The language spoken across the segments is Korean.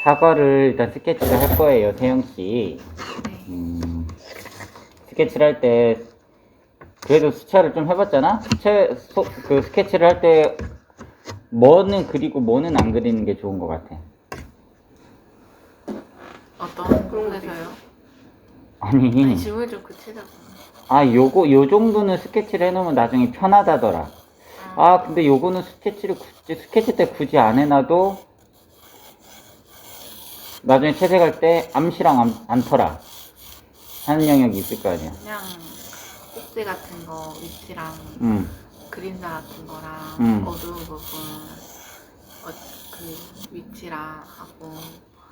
사과를 일단 스케치를 할 거예요, 태영씨. 스케치를 할 때, 그래도 수채를 좀 해봤잖아? 그 스케치를 할 때, 뭐는 그리고 뭐는 안 그리는 게 좋은 것 같아. 어떤 부분에서요? 아니, 질문을 좀 구체적으로. 요 정도는 스케치를 해놓으면 나중에 편하다더라. 근데 요거는 스케치 때 굳이 안 해놔도, 나중에 채색할 때 암시랑 안 터라. 하는 영역이 있을 거 아니야. 그냥 꼭지 같은 거 위치랑 그림자 같은 거랑 어두운 부분 그 위치랑 하고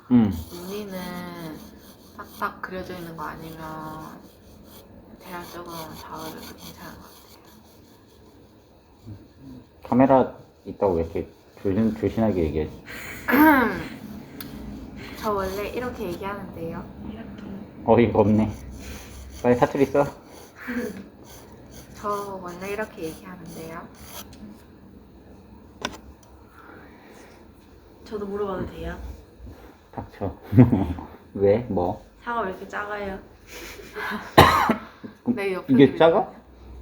무늬는 빡빡 그려져 있는 거 아니면 대략적으로 잡아줘도 괜찮은 것 카메라 있다고 왜 이렇게 조신하게 얘기해? 저 원래 이렇게 얘기하는데요. 어이가 없네. 빨리 사투리 써. 저 원래 이렇게 얘기하는데요. 저도 물어봐도 돼요? 닥쳐. 왜? 뭐? 사과 왜 이렇게 작아요? 내 옆에 이게 작아?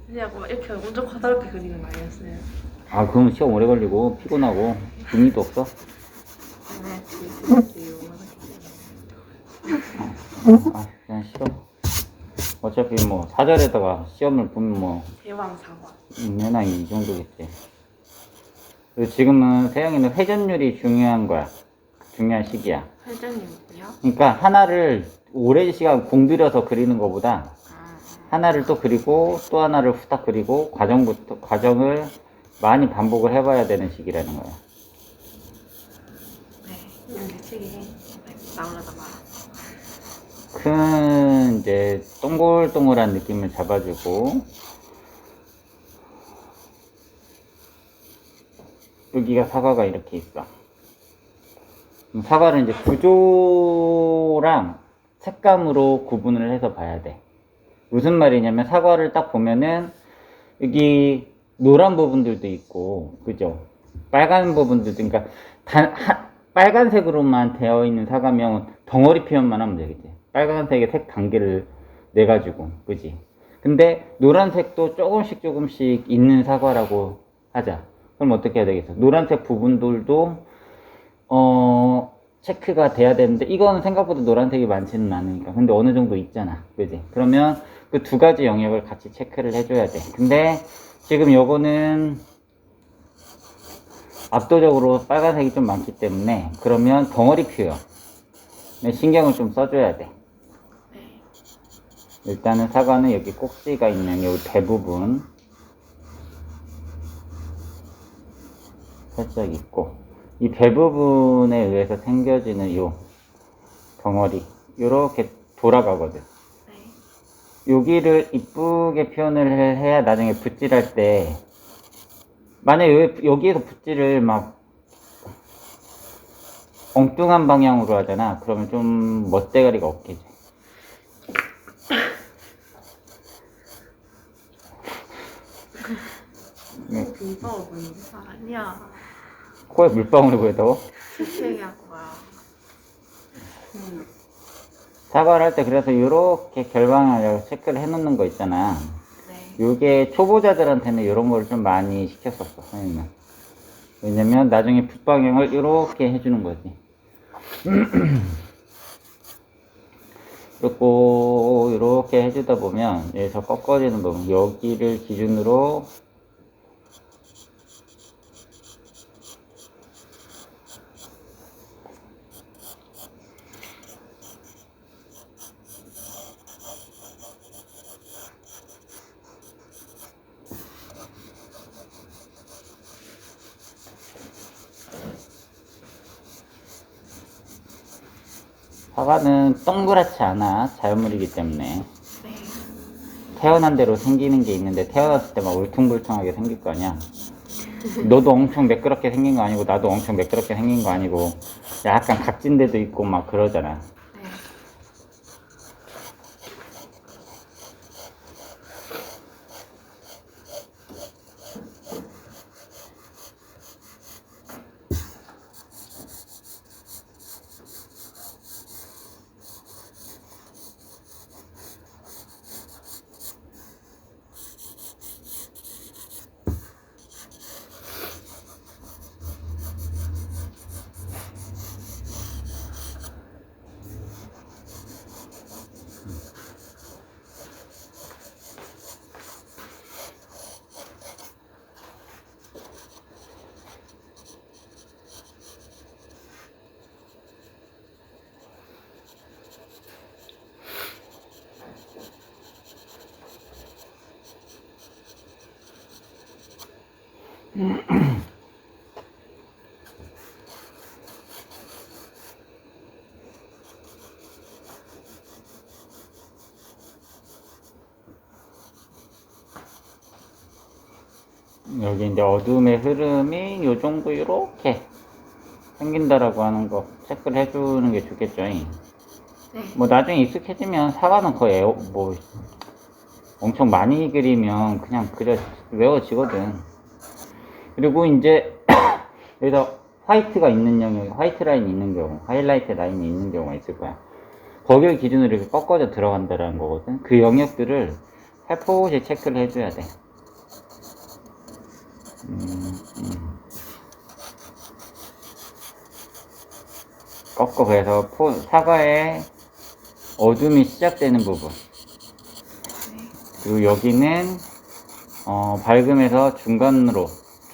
그냥 막 이렇게 엄청 과다롭게 그리는 거 아니었어요? 그럼 시험 오래 걸리고 피곤하고 의미도 없어. 네, 지금 그냥 싫어. 어차피 뭐 사절에다가 시험을 보면 뭐 대왕 사과. 내나 이 정도겠지. 그리고 지금은 세영이는 회전율이 중요한 거야. 중요한 시기야. 회전율이요? 그러니까 하나를 오랜 시간 공들여서 그리는 것보다 하나를 또 그리고 또 하나를 후딱 그리고 과정을 많이 반복을 해봐야 되는 시기라는 거야. 네, 여기 책에 나오려다 말았어. 큰 이제 동글동글한 느낌을 잡아주고 여기가 사과가 이렇게 있어. 사과를 이제 구조랑 색감으로 구분을 해서 봐야 돼. 무슨 말이냐면 사과를 딱 보면은 여기 노란 부분들도 있고, 그죠? 빨간 부분들도, 그러니까 빨간색으로만 되어 있는 사과면 덩어리 표현만 하면 되겠지. 빨간색의 색 단계를 내가지고, 그지? 근데 노란색도 조금씩 있는 사과라고 하자. 그럼 어떻게 해야 되겠어? 노란색 부분들도 체크가 돼야 되는데 이거는 생각보다 노란색이 많지는 않으니까. 근데 어느 정도 있잖아, 그지? 그러면 그 두 가지 영역을 같이 체크를 해줘야 돼. 근데 지금 요거는 압도적으로 빨간색이 좀 많기 때문에 그러면 덩어리 표현 신경을 좀 써줘야 돼. 네. 일단은 사과는 여기 꼭지가 있는 요 대부분 살짝 있고, 이 대부분에 의해서 생겨지는 요 덩어리 요렇게 돌아가거든. 네. 여기를 이쁘게 표현을 해야 나중에 붓질할 때, 만약에 여기에서 붓질을 막 엉뚱한 방향으로 하잖아. 그러면 좀 멋대가리가 없겠지. 물방울 보이는데? 아니야. 코에 물방울이 보였다고? 얘기한 거야. 사과를 할 때 그래서 이렇게 결방을 체크를 해놓는 거 있잖아. 네. 요게 초보자들한테는 이런 걸 좀 많이 시켰었어, 선생님은. 왜냐면 나중에 붓 방향을 이렇게 해주는 거지. 그리고 이렇게 해주다 보면 여기서 꺾어지는 부분, 여기를 기준으로 사과는 동그랗지 않아. 자연물이기 때문에. 네. 태어난 대로 생기는 게 있는데 태어났을 때 막 울퉁불퉁하게 생길 거 아니야. 너도 엄청 매끄럽게 생긴 거 아니고 나도 엄청 매끄럽게 생긴 거 아니고 약간 각진 데도 있고 막 그러잖아. 네. 여기 이제 어둠의 흐름이 요 정도 이렇게 생긴다라고 하는 거 체크를 해주는 게 좋겠죠. 네. 뭐 나중에 익숙해지면 사과는 거의 뭐 엄청 많이 그리면 그냥 그려 외워지거든. 그리고 이제 여기서 화이트가 있는 영역, 화이트 라인이 있는 경우, 하이라이트 라인이 있는 경우가 있을 거야. 거기를 기준으로 이렇게 꺾어져 들어간다라는 거거든. 그 영역들을 살포시 체크를 해줘야 돼. 꺾어. 그래서 사과의 어둠이 시작되는 부분, 그리고 여기는 밝음에서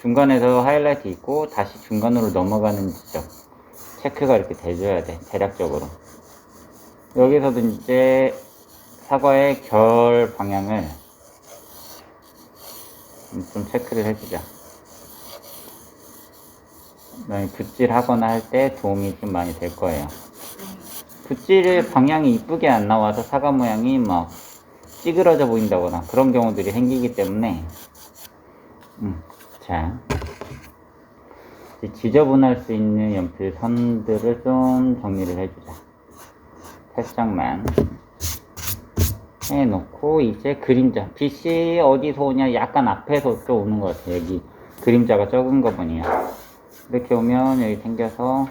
중간에서 하이라이트 있고 다시 중간으로 넘어가는 지점 체크가 이렇게 돼줘야 돼. 대략적으로 여기서도 이제 사과의 결 방향을 좀 체크를 해주자. 붓질 하거나 할 때 도움이 좀 많이 될 거예요. 붓질 방향이 이쁘게 안 나와서 사과 모양이 막 찌그러져 보인다거나 그런 경우들이 생기기 때문에 자, 지저분할 수 있는 연필 선들을 좀 정리를 해주자. 살짝만 해놓고 이제 그림자, 빛이 어디서 오냐, 약간 앞에서 또 오는 것 같아. 여기 그림자가 적은 거 보니 이렇게 오면 여기 생겨서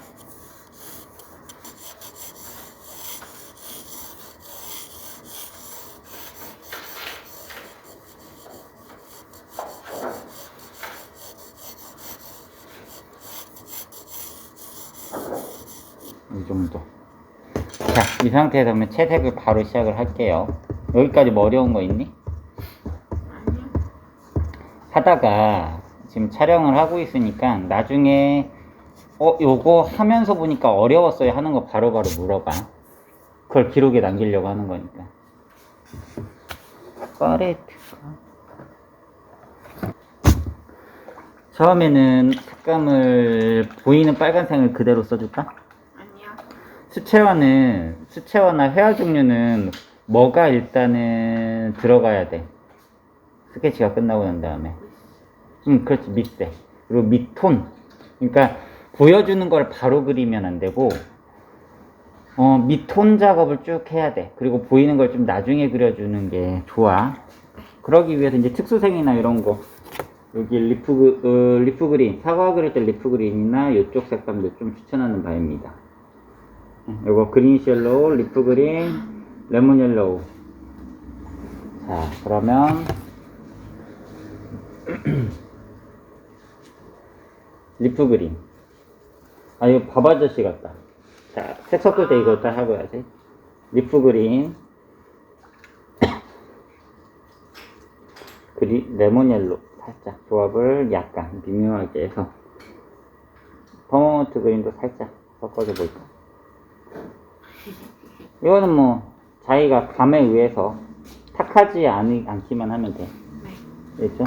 이 정도. 자, 이 상태에서 그러면 채색을 바로 시작을 할게요. 여기까지 뭐 어려운 거 있니? 아니요. 하다가 지금 촬영을 하고 있으니까 나중에 요거 하면서 보니까 어려웠어요 하는 거 바로바로 물어봐. 그걸 기록에 남기려고 하는 거니까. 팔레트가 처음에는 색감을 보이는 빨간색을 그대로 써줄까? 아니요. 수채화나 회화 종류는 뭐가 일단은 들어가야 돼. 스케치가 끝나고 난 다음에. 그렇지. 밑색. 그리고 밑톤. 그러니까 보여주는 걸 바로 그리면 안 되고 밑톤 작업을 쭉 해야 돼. 그리고 보이는 걸 좀 나중에 그려주는 게 좋아. 그러기 위해서 이제 특수색이나 이런 거, 여기 리프 그린, 사과 그릴 때 리프 그린이나 이쪽 색감도 좀 추천하는 바입니다. 요거 그린 옐로우, 리프 그린, 레몬 옐로우. 자, 그러면 리프 그린. 아, 이거 밥 아저씨 같다. 자, 색 섞을 때 이거 딱 하고 해야지. 리프 그린, 레몬 옐로우. 살짝 조합을 약간 미묘하게 해서 퍼먼트 그린도 살짝 섞어줘 볼까. 이거는 뭐 자기가 감에 의해서 탁하지 않기만 하면 돼. 네. 됐죠?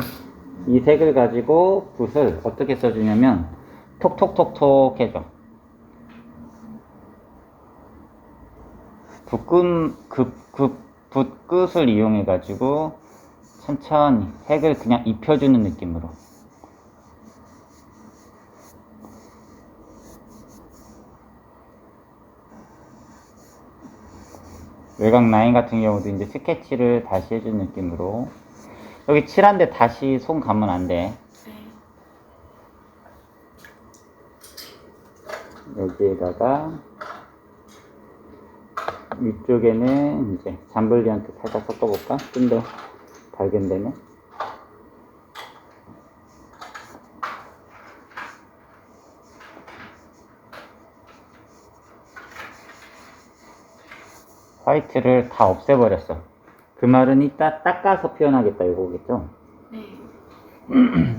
이 색을 가지고 붓을 어떻게 써주냐면 톡톡톡톡 해줘. 붓끝을 이용해 가지고 천천히 색을 그냥 입혀주는 느낌으로. 외곽 라인 같은 경우도 이제 스케치를 다시 해주는 느낌으로. 여기 칠한데 다시 손 가면 안 돼. 네. 여기에다가 위쪽에는 이제 잠블리한테 살짝 섞어볼까? 좀 더 발견되네. 화이트를 다 없애버렸어. 그 말은 이따 닦아서 표현하겠다 이거겠죠? 네.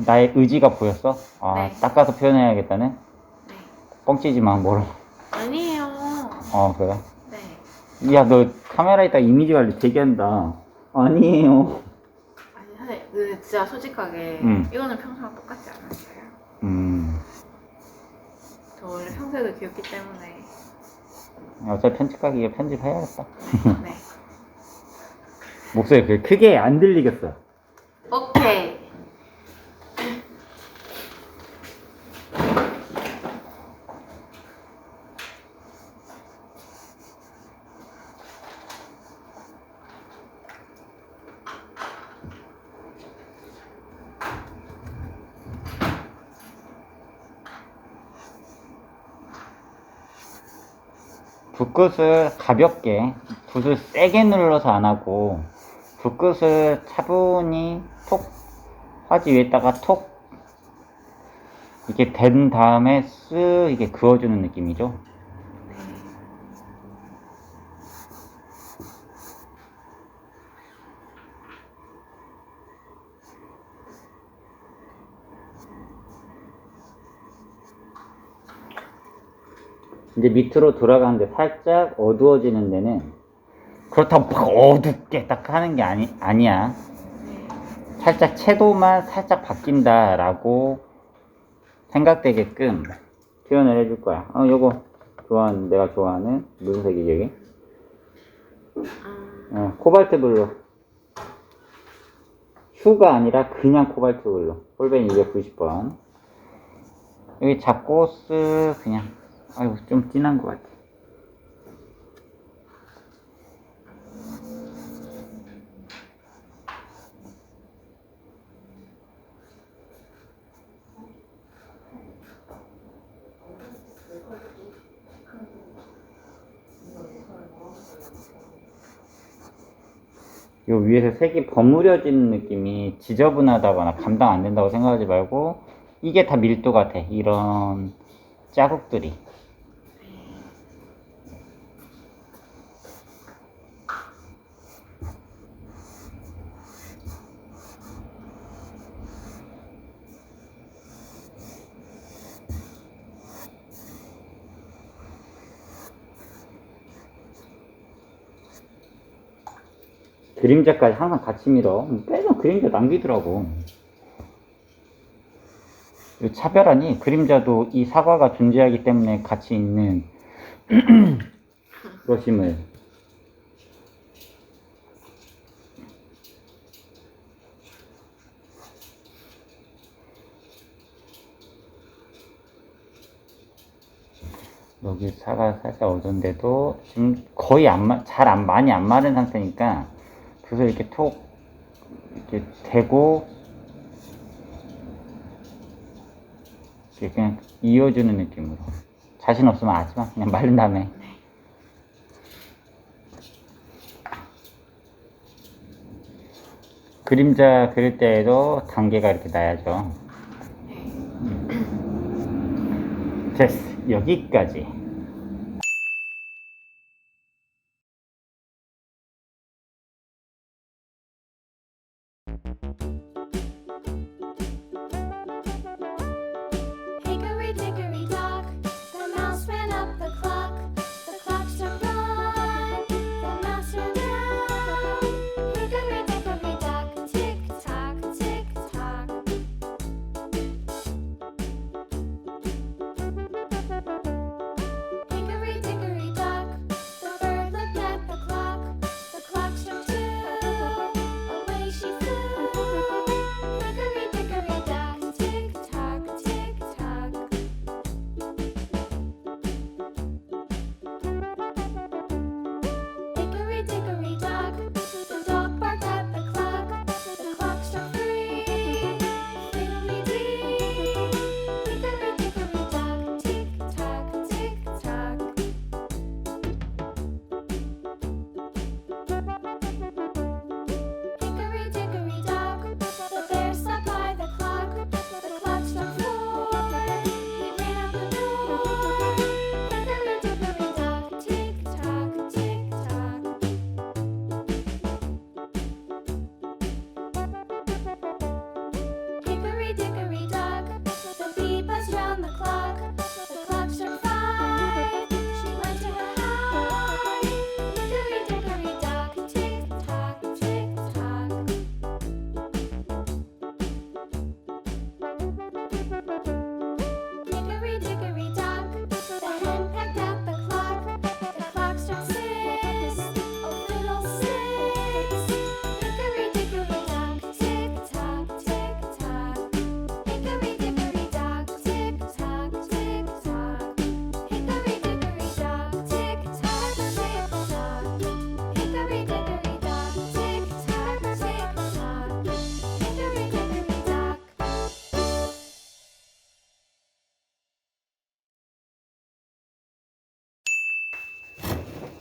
나의 의지가 보였어? 아, 네. 닦아서 표현해야겠다네? 네. 뻥치지 마, 뭐라. 아니에요. 그래? 네. 야, 너 카메라에다 이미지 관리 되게 한다. 아니에요. 아니, 선생님, 근데 진짜 솔직하게 이거는 평소랑 똑같지 않았어요. 저 원래 평소에도 귀엽기 때문에. 어차피 편집하기에 편집해야겠다. 네. 목소리 그렇게 크게 안 들리겠어. 오케이. 붓끝을 가볍게, 붓을 세게 눌러서 안 하고 붓끝을 차분히 톡 화지 위에다가 톡 이렇게 댄 다음에 쓱 이렇게 그어주는 느낌이죠. 이제 밑으로 돌아가는데 살짝 어두워지는 데는 그렇다고 막 어둡게 딱 하는 게 아니야. 살짝 채도만 살짝 바뀐다라고 생각되게끔 표현을 해줄 거야. 요거 내가 좋아하는 무슨 색이지 여기? 코발트 블루. 휴가 아니라 그냥 코발트 블루. 홀벤 290번. 여기 잡고 쓱 그냥 아이고 좀 진한 것 같아. 요 위에서 색이 버무려지는 느낌이 지저분하다거나 감당 안 된다고 생각하지 말고 이게 다 밀도가 돼. 이런 자국들이. 그림자까지 항상 같이 밀어. 빼면 그림자 남기더라고. 이 차별하니 그림자도 이 사과가 존재하기 때문에 같이 있는 것임을. 여기 사과 살짝 어두운데도 지금 거의 많이 안 마른 상태니까 그래서 이렇게 톡 이렇게 대고 이렇게 그냥 이어주는 느낌으로. 자신 없으면 하지마. 그냥 마른 다음에. 그림자 그릴 때에도 단계가 이렇게 나야죠. 됐어. 여기까지. Hickory dickory dock, the mouse ran up the clock. The clock struck one, the mouse ran down. Hickory dickory dock, tick tock, tick tock.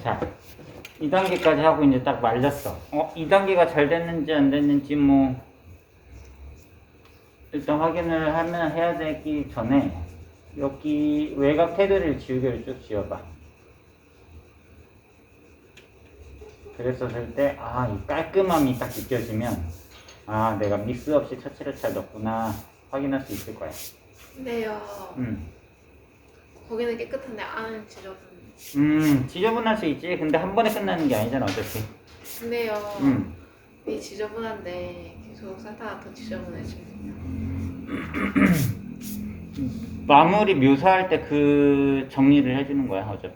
자, 2단계까지 하고 이제 딱 말렸어. 2단계가 잘 됐는지 안 됐는지 뭐 일단 확인을 하면 해야 되기 전에 여기 외곽 테두리를 지우개를 쭉 지워봐. 그랬었을 때, 이 깔끔함이 딱 느껴지면, 내가 믹스 없이 터치를 잘 넣었구나 확인할 수 있을 거야. 근데요. 거기는 깨끗한데 안은 지저분. 지저분할 수 있지. 근데 한 번에 끝나는 게 아니잖아, 어차피. 근데요. 이 지저분한데 계속 살다가 더 지저분해지거든요. 마무리 묘사할 때 그 정리를 해주는 거야, 어차피.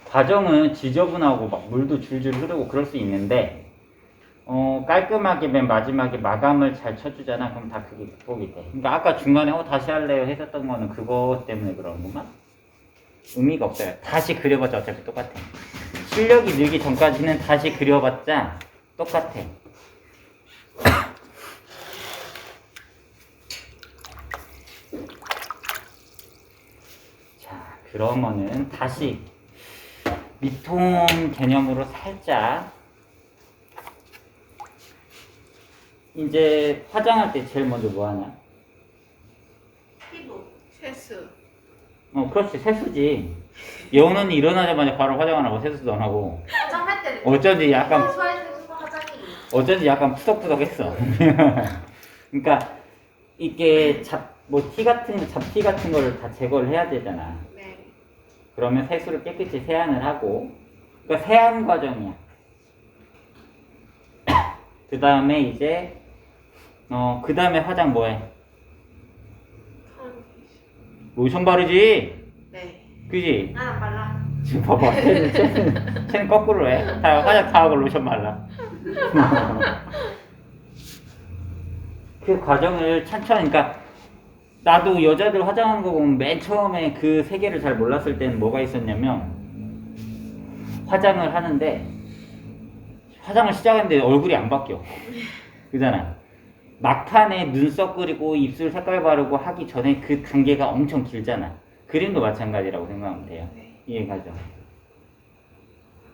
과정은 지저분하고 막 물도 줄줄 흐르고 그럴 수 있는데, 깔끔하게 맨 마지막에 마감을 잘 쳐주잖아. 그럼 다 그게 극복이 돼. 그러니까 아까 중간에 다시 할래요 했었던 거는 그거 때문에 그런 건가? 의미가 없어요. 다시 그려봤자 어차피 똑같아. 실력이 늘기 전까지는 다시 그려봤자 똑같아. 자, 그러면은 다시 밑통 개념으로 살짝 이제 화장할 때 제일 먼저 뭐 하냐? 피부. 세수. 그렇지, 세수지. 여우는 일어나자마자 바로 화장 안 하고 세수도 안 하고 화장할 때는 어쩐지 약간 화장이. 어쩐지 약간 푸석푸석했어. 그러니까 이게 잡티 같은 거를 다 제거를 해야 되잖아. 네. 그러면 세수를 깨끗이 세안을 하고, 그러니까 세안 과정이야. 그 다음에 이제 그 다음에 화장 뭐해? 파운데이션. 로션 바르지? 네. 그지? 나는 발라. 지금 봐봐. 쟤는 거꾸로 해. 화장 다 하고 로션 발라. 그 과정을 천천히, 그러니까 나도 여자들 화장하는 거 보면 맨 처음에 그 세계를 잘 몰랐을 때는 뭐가 있었냐면, 화장을 하는데 화장을 시작했는데 얼굴이 안 바뀌어. 그잖아. 막판에 눈썹 그리고 입술 색깔 바르고 하기 전에 그 단계가 엄청 길잖아. 그림도 마찬가지라고 생각하면 돼요. 네. 이해가죠?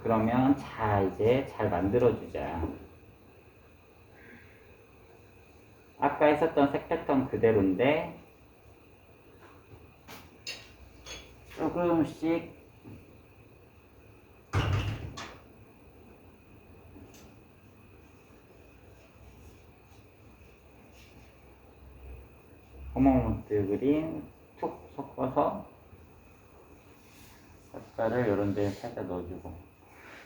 그러면 자, 이제 잘 만들어주자. 아까 했었던 색 패턴 그대로인데 조금씩 허머먼트 그린 툭 섞어서 색깔을 이런 데 살짝 넣어주고,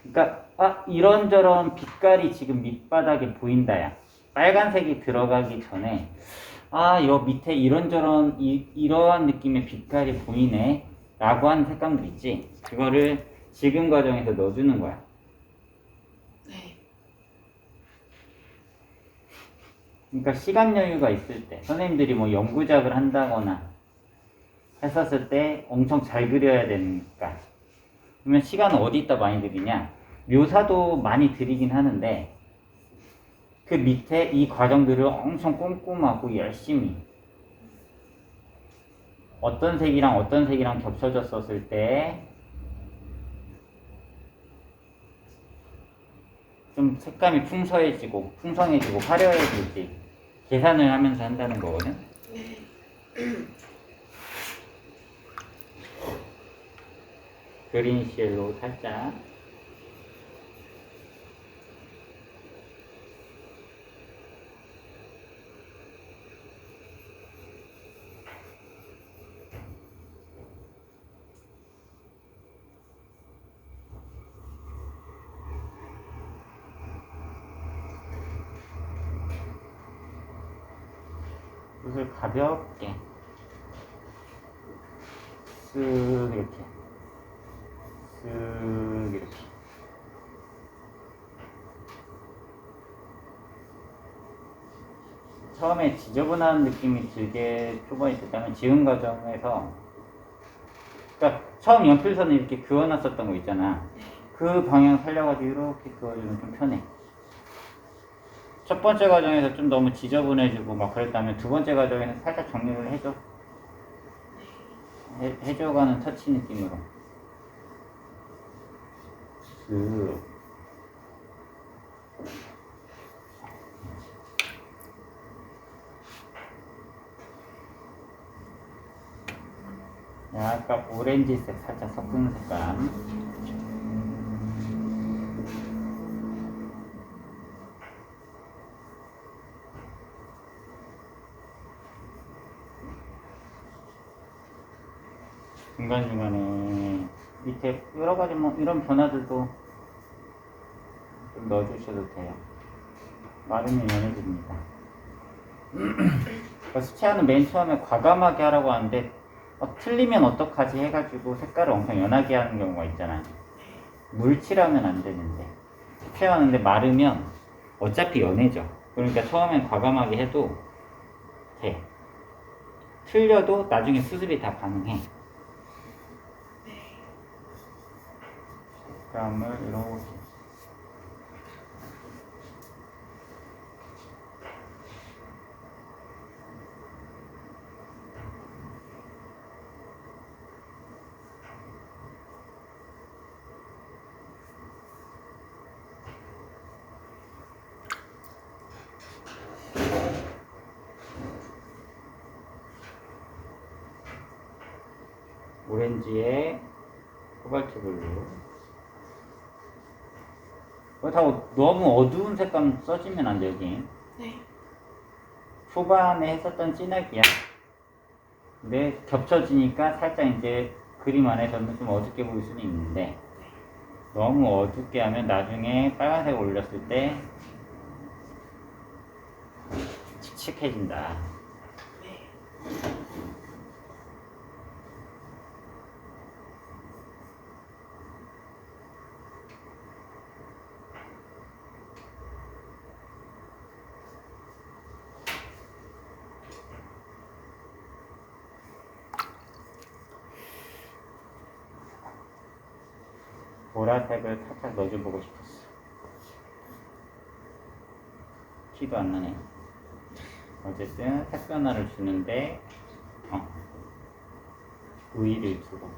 그러니까 이런저런 빛깔이 지금 밑바닥에 보인다야. 빨간색이 들어가기 전에 요 밑에 이런저런 이러한 느낌의 빛깔이 보이네 라고 하는 색감들 있지. 그거를 지금 과정에서 넣어주는 거야. 네. 그러니까 시간 여유가 있을 때 선생님들이 뭐 연구작을 한다거나 했었을 때 엄청 잘 그려야 되니까, 그러면 시간은 어디다 많이 들이냐? 묘사도 많이 들이긴 하는데 그 밑에 이 과정들을 엄청 꼼꼼하고 열심히 어떤 색이랑 겹쳐졌었을 때 좀 색감이 풍성해지고 화려해질지 계산을 하면서 한다는 거거든. 네. 그린 쉘로 살짝 붓을 가볍게 쓱 이렇게 쓱 이렇게 처음에 지저분한 느낌이 들게 초반에 됐다면 지금 과정에서, 그러니까 처음 연필선을 이렇게 그어놨었던 거 있잖아. 그 방향 살려가지고 이렇게 그어주면 좀 편해. 첫 번째 과정에서 좀 너무 지저분해지고 막 그랬다면 두 번째 과정에서 살짝 정리를 해줘가는 터치 느낌으로. 약간 오렌지색 살짝 섞은 색깔. 중간중간에 밑에 여러가지 뭐 이런 변화들도 좀 넣어주셔도 돼요. 마르면 연해집니다. 수채화는 맨 처음에 과감하게 하라고 하는데 틀리면 어떡하지 해가지고 색깔을 엄청 연하게 하는 경우가 있잖아요. 물칠하면 안 되는데 수채화하는데 마르면 어차피 연해져. 그러니까 처음엔 과감하게 해도 돼. 틀려도 나중에 수습이 다 가능해. 색감을 이렇게 오렌지에 코발트 블루. 다 너무 어두운 색감 써지면 안 돼, 여기. 네. 초반에 했었던 진하기야. 근데 겹쳐지니까 살짝 이제 그림 안에서는 좀 어둡게 보일 수는 있는데, 너무 어둡게 하면 나중에 빨간색 올렸을 때 칙칙해진다. 네. 보라색을 살짝 넣어줘보고 싶었어. 티도 안 나네. 어쨌든 색 변화를 주는데 V를 주고.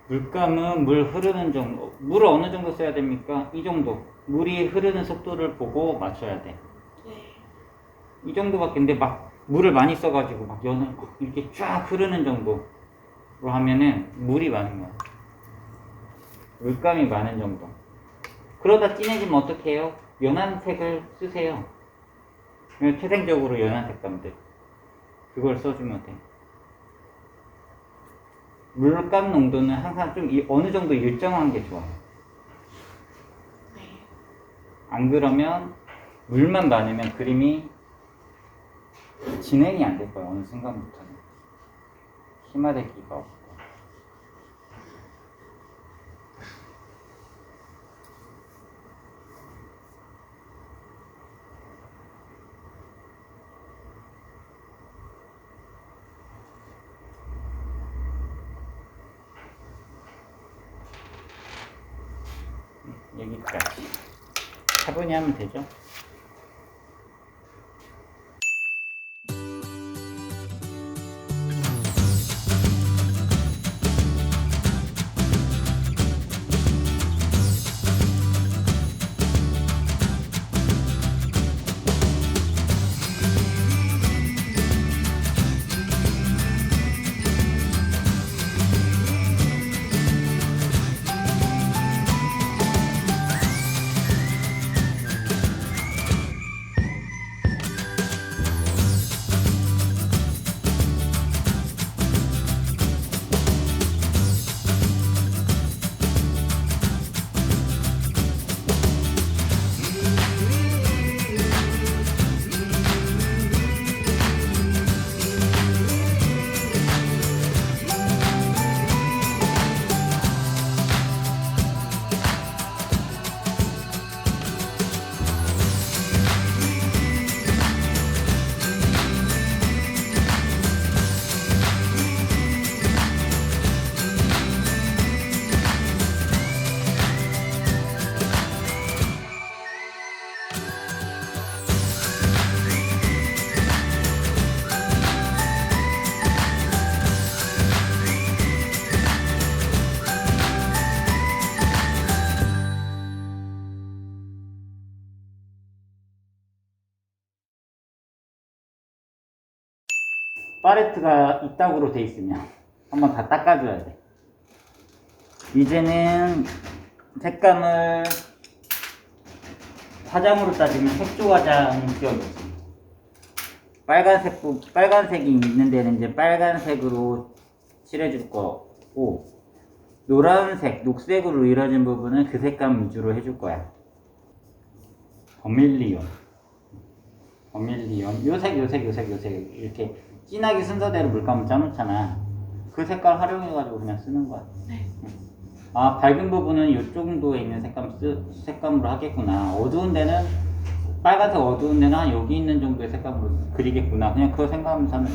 물감은 물 흐르는 정도. 물을 어느 정도 써야 됩니까? 이 정도. 물이 흐르는 속도를 보고 맞춰야 돼. 네. 이 정도밖에. 근데 막 물을 많이 써가지고 막 이렇게 쫙 흐르는 정도로 하면은 물이 많은 거야. 물감이 많은 정도. 그러다 진해지면 어떻게 해요? 연한 색을 쓰세요. 태생적으로 연한 색감들. 그걸 써주면 돼. 물감 농도는 항상 좀 어느 정도 일정한 게 좋아요. 네. 안 그러면 물만 많으면 그림이 진행이 안 될 거야. 어느 순간부터는 심화되기가 없고. 여기까지 차분히 하면 되죠. 팔레트가 이따구로 돼 있으면 한번 다 닦아줘야 돼. 이제는 색감을 화장으로 따지면 색조 화장 지역이지. 빨간색이 있는 데는 이제 빨간색으로 칠해줄 거고, 노란색, 녹색으로 이루어진 부분은 그 색감 위주로 해줄 거야. 버밀리온, 요색 이렇게 진하게 순서대로 물감을 짜놓잖아. 그 색깔 활용해가지고 그냥 쓰는 거야. 네. 아, 밝은 부분은 이 정도에 있는 색감으로 하겠구나. 어두운 데는, 빨간색 어두운 데는 한 여기 있는 정도의 색감으로 그리겠구나. 그냥 그거 생각하면서 하면 돼.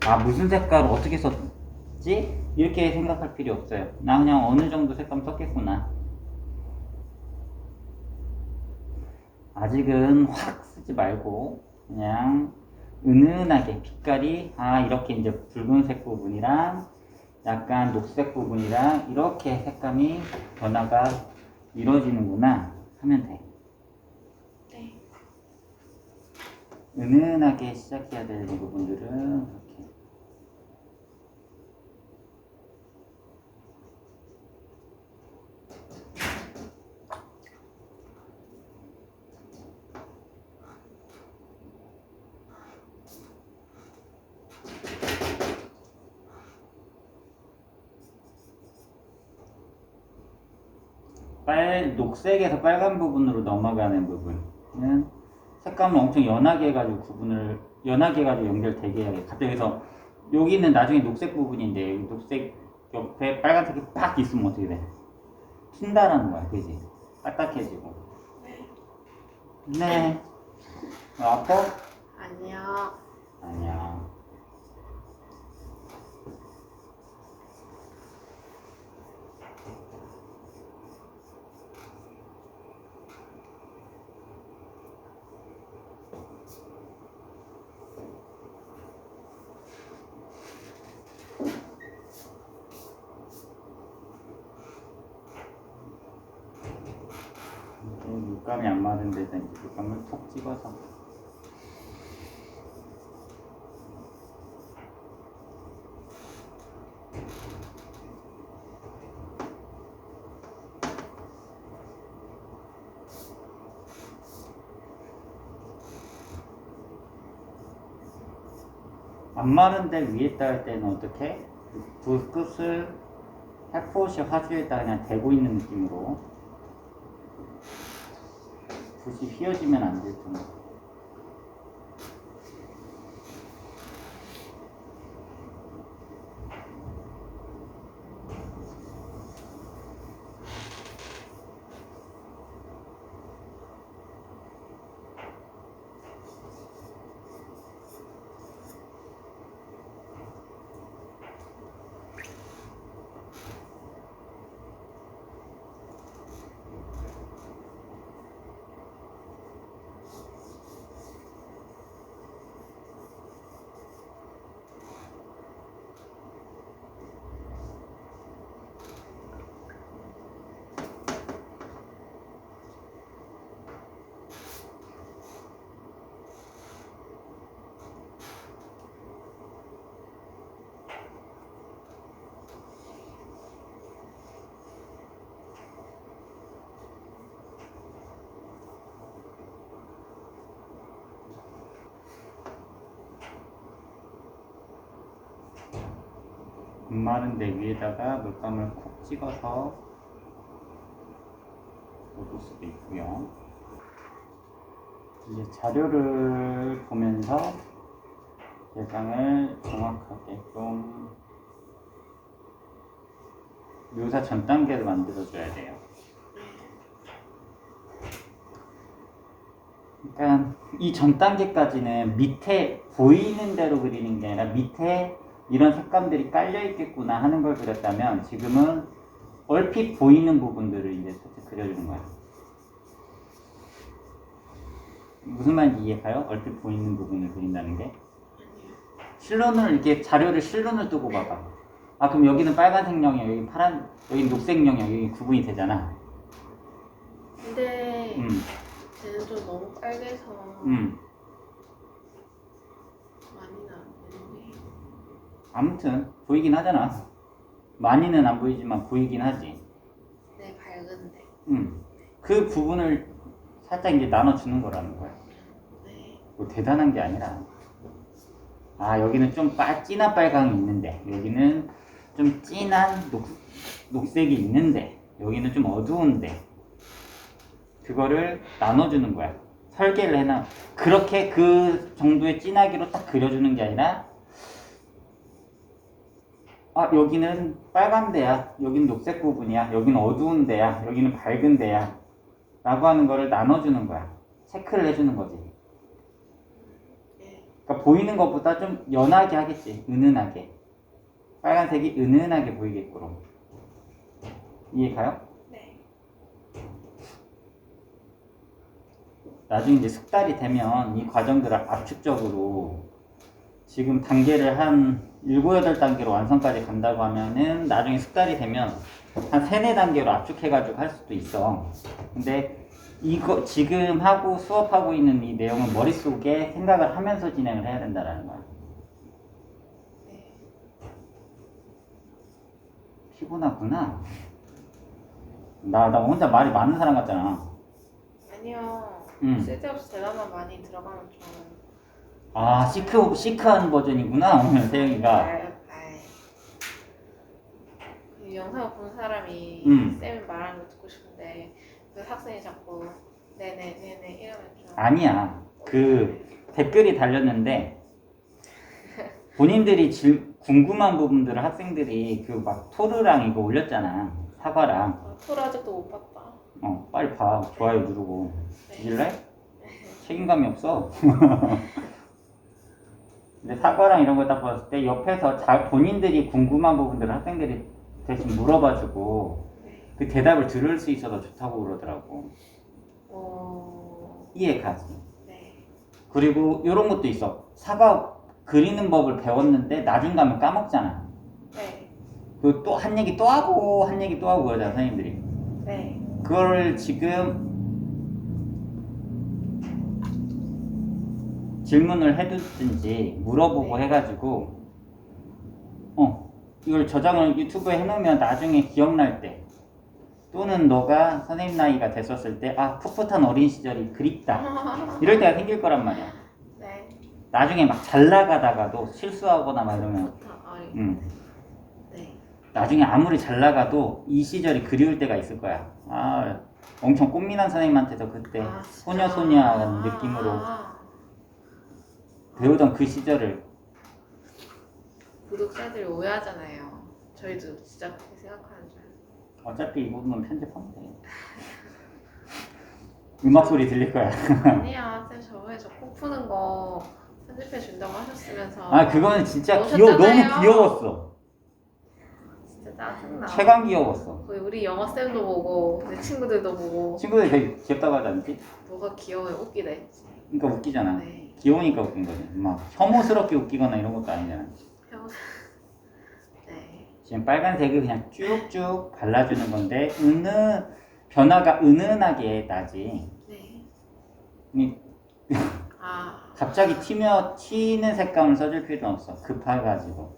아, 무슨 색깔 어떻게 썼지? 이렇게 생각할 필요 없어요. 나 그냥 어느 정도 색감 썼겠구나. 아직은 확 쓰지 말고 그냥 은은하게 빛깔이 이렇게 이제 붉은색 부분이랑 약간 녹색 부분이랑 이렇게 색감이 변화가 이루어지는구나 하면 돼. 네. 은은하게 시작해야 되는 부분들은 이렇게. 녹색에서 빨간 부분으로 넘어가는 부분은 색감을 엄청 연하게 해가지고 연결되게 해야 돼. 갑자기 여기서 여기는 나중에 녹색 부분인데 여기 녹색 옆에 빨간색이 팍 있으면 어떻게 돼? 튄다라는 거야, 그지? 딱딱해지고. 네. 아파? 아니요. 아니야. 물감이 안 맞은 데서 이제 물감을 톡 찍어서 안 마른데 위에다 할 때는 어떻게? 붓 끝을 햇볕이 화주에다 그냥 대고 있는 느낌으로 붓이 휘어지면 안 될 정도. 안 마른데 위에다가 물감을 콕 찍어서 놓을 수도 있고요. 이제 자료를 보면서 대상을 정확하게 좀 묘사 전 단계를 만들어줘야 돼요. 그러니까 이 전 단계까지는 밑에 보이는 대로 그리는 게 아니라 밑에 이런 색감들이 깔려 있겠구나 하는 걸 그렸다면 지금은 얼핏 보이는 부분들을 이제 살짝 그려주는 거야. 무슨 말인지 이해가요? 얼핏 보이는 부분을 그린다는 게? 실론을 이렇게 자료를 실론을 뜨고 봐봐. 아, 그럼 여기는 빨간색 영역, 여기 파란, 여기 녹색 영역, 여기 구분이 되잖아. 근데 쟤는 좀 너무 빨개서 많이 나는데. 아무튼 보이긴 하잖아. 많이는 안 보이지만 보이긴 하지. 네, 밝은데. 그 부분을 살짝 이제 나눠주는 거라는 거야. 네. 뭐 대단한 게 아니라. 아, 여기는 좀 진한 빨강이 있는데, 여기는 좀 진한 녹색이 있는데, 여기는 좀 어두운데, 그거를 나눠주는 거야. 설계를 해놔. 그렇게 그 정도의 진하기로 딱 그려주는 게 아니라, 아, 여기는 빨간 데야, 여기는 녹색 부분이야, 여기는 어두운 데야, 여기는 밝은 데야 라고 하는 거를 나눠주는 거야. 체크를 해주는 거지. 그러니까 보이는 것보다 좀 연하게 하겠지. 은은하게. 빨간색이 은은하게 보이게끔. 이해 가요? 네. 나중에 이제 숙달이 되면 이 과정들을 압축적으로 지금 단계를 한 7, 8단계로 완성까지 간다고 하면은 나중에 숙달이 되면 한 3, 4단계로 압축해가지고 할 수도 있어. 근데 이거 지금 하고 수업하고 있는 이 내용은 머릿속에 생각을 하면서 진행을 해야 된다는 거야. 피곤하구나. 나 혼자 말이 많은 사람 같잖아. 아니요. 응. 쓸데없이 대답만 많이 들어가면 좀. 아, 시크한 버전이구나, 오늘 세영이가. 그 영상을 본 사람이 쌤이 말하는 거 듣고 싶은데 그 학생이 자꾸 네네 이러면 좀. 아니야. 그 댓글이 달렸는데 본인들이 궁금한 부분들을 학생들이 그 막 토르랑 이거 올렸잖아. 사과랑. 토르 아직도 못 봤다. 빨리 봐. 좋아요 누르고. 네. 뒤질래? 책임감이 없어. 근데 사과랑 이런 거 딱 봤을 때 옆에서 본인들이 궁금한 부분들을 학생들이 대신 물어봐주고 그 대답을 들을 수 있어서 좋다고 그러더라고. 이해 가지. 네. 그리고 이런 것도 있어. 사과 그리는 법을 배웠는데 나중 가면 까먹잖아. 네. 그 또 한 얘기 또 하고 한 얘기 또 하고 그러잖아 선생님들이. 네. 그걸 지금 질문을 해두든지 물어보고 해가지고 이걸 저장을 유튜브에 해놓으면 나중에 기억날 때 또는 너가 선생님 나이가 됐었을 때 아 풋풋한 어린 시절이 그립다 이럴 때가 생길 거란 말이야. 네. 나중에 막 잘 나가다가도 실수하거나 막 이러면 네. 나중에 아무리 잘 나가도 이 시절이 그리울 때가 있을 거야. 아 엄청 꽃미남 선생님한테서 그때 소녀소녀한 느낌으로 배우던 그 시절을. 구독자들이 오해하잖아요. 저희도 진짜 그렇게 생각하는 줄. 어차피 이 부분은 편집하면 돼. 음악 소리 들릴 거야. 아니야, 쌤 저번에 저 코 푸는 거 편집해 준다고 하셨으면서. 아 그거는 진짜 너무 오셨잖아요. 귀여웠어. 진짜 짜증나. 최강 귀여웠어. 거의 우리 영어 쌤도 보고 내 친구들도 보고. 친구들이 되게 귀엽다고 하지 않지? 뭐가 귀여워요? 웃기다 했지. 그러니까 웃기잖아. 네. 귀여우니까 웃긴 거지. 막 혐오스럽게 웃기거나 이런 것도 아니잖아. 네. 지금 빨간색을 그냥 쭉쭉 발라주는 건데 변화가 은은하게 나지. 네. 아. 갑자기 튀는 색감을 써줄 필요는 없어. 급해가지고.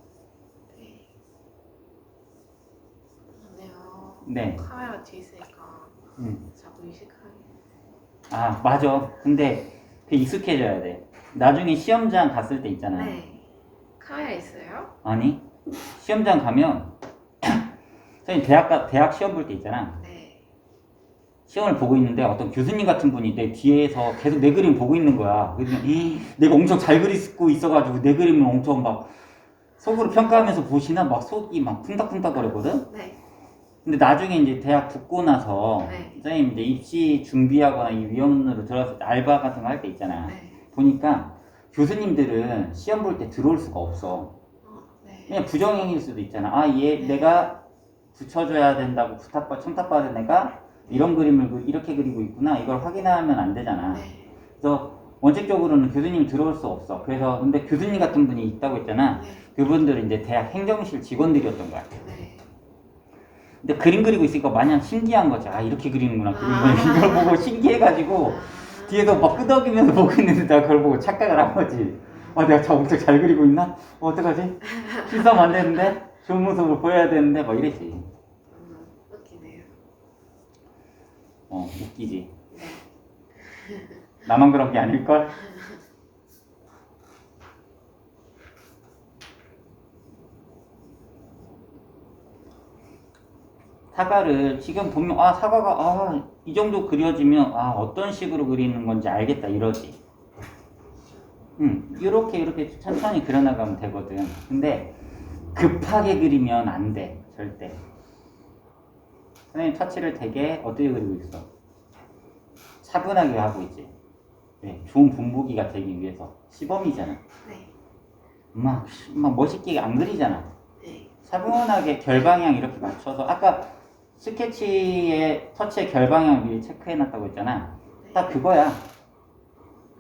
그러네요. 네. 카메라 뒤에 있으니까 자꾸 의식하게. 아 맞아. 근데 그 익숙해져야 돼. 나중에 시험장 갔을 때 있잖아. 네. 카메라 있어요? 아니 시험장 가면 선생님 대학 시험 볼 때 있잖아. 네. 시험을 보고 있는데 어떤 교수님 같은 분이 내 뒤에서 계속 내 그림 보고 있는 거야. 그래서 내가 엄청 잘 그리고 있어가지고 내 그림을 엄청 막 속으로 평가하면서 보시나 막 속이 막 쿵닥쿵닥 거리거든. 네. 근데 나중에 이제 대학 붙고 나서 네. 선생님 이제 입시 준비하거나 이 위원으로 들어갔을 때 알바 같은 거 할 때 있잖아. 네. 보니까 교수님들은 시험 볼 때 들어올 수가 없어. 네. 그냥 부정행위일 수도 있잖아. 아, 얘 내가 붙여줘야 된다고 첨탑받은 애가 이런 그림을 이렇게 그리고 있구나. 이걸 확인하면 안 되잖아. 네. 그래서 원칙적으로는 교수님이 들어올 수 없어. 그래서 근데 교수님 같은 분이 있다고 했잖아. 네. 그분들은 이제 대학 행정실 직원들이었던 거야. 네. 근데 그림 그리고 있으니까 마냥 신기한 거지. 아, 이렇게 그리는구나. 이걸 보고 신기해가지고 뒤에서 막 끄덕이면서 보고 있는데 내가 그걸 보고 착각을 한 거지. 내가 저 엄청 잘 그리고 있나? 어떡하지? 실수하면 안 되는데? 좋은 모습을 보여야 되는데? 막 이랬지. 웃기네요. 웃기지. 네. 나만 그런 게 아닐걸? 사과를 지금 보면 사과가 이 정도 그려지면 어떤 식으로 그리는 건지 알겠다 이러지. 이렇게 천천히 그려나가면 되거든. 근데 급하게 그리면 안 돼. 절대. 선생님 터치를 되게 어떻게 그리고 있어? 차분하게 하고 있지. 네, 좋은 분보기가 되기 위해서. 시범이잖아. 네. 막 멋있게 안 그리잖아. 네. 차분하게 결방향 이렇게 맞춰서 아까 스케치의 터치의 결방향 미리 체크해놨다고 했잖아. 딱 그거야.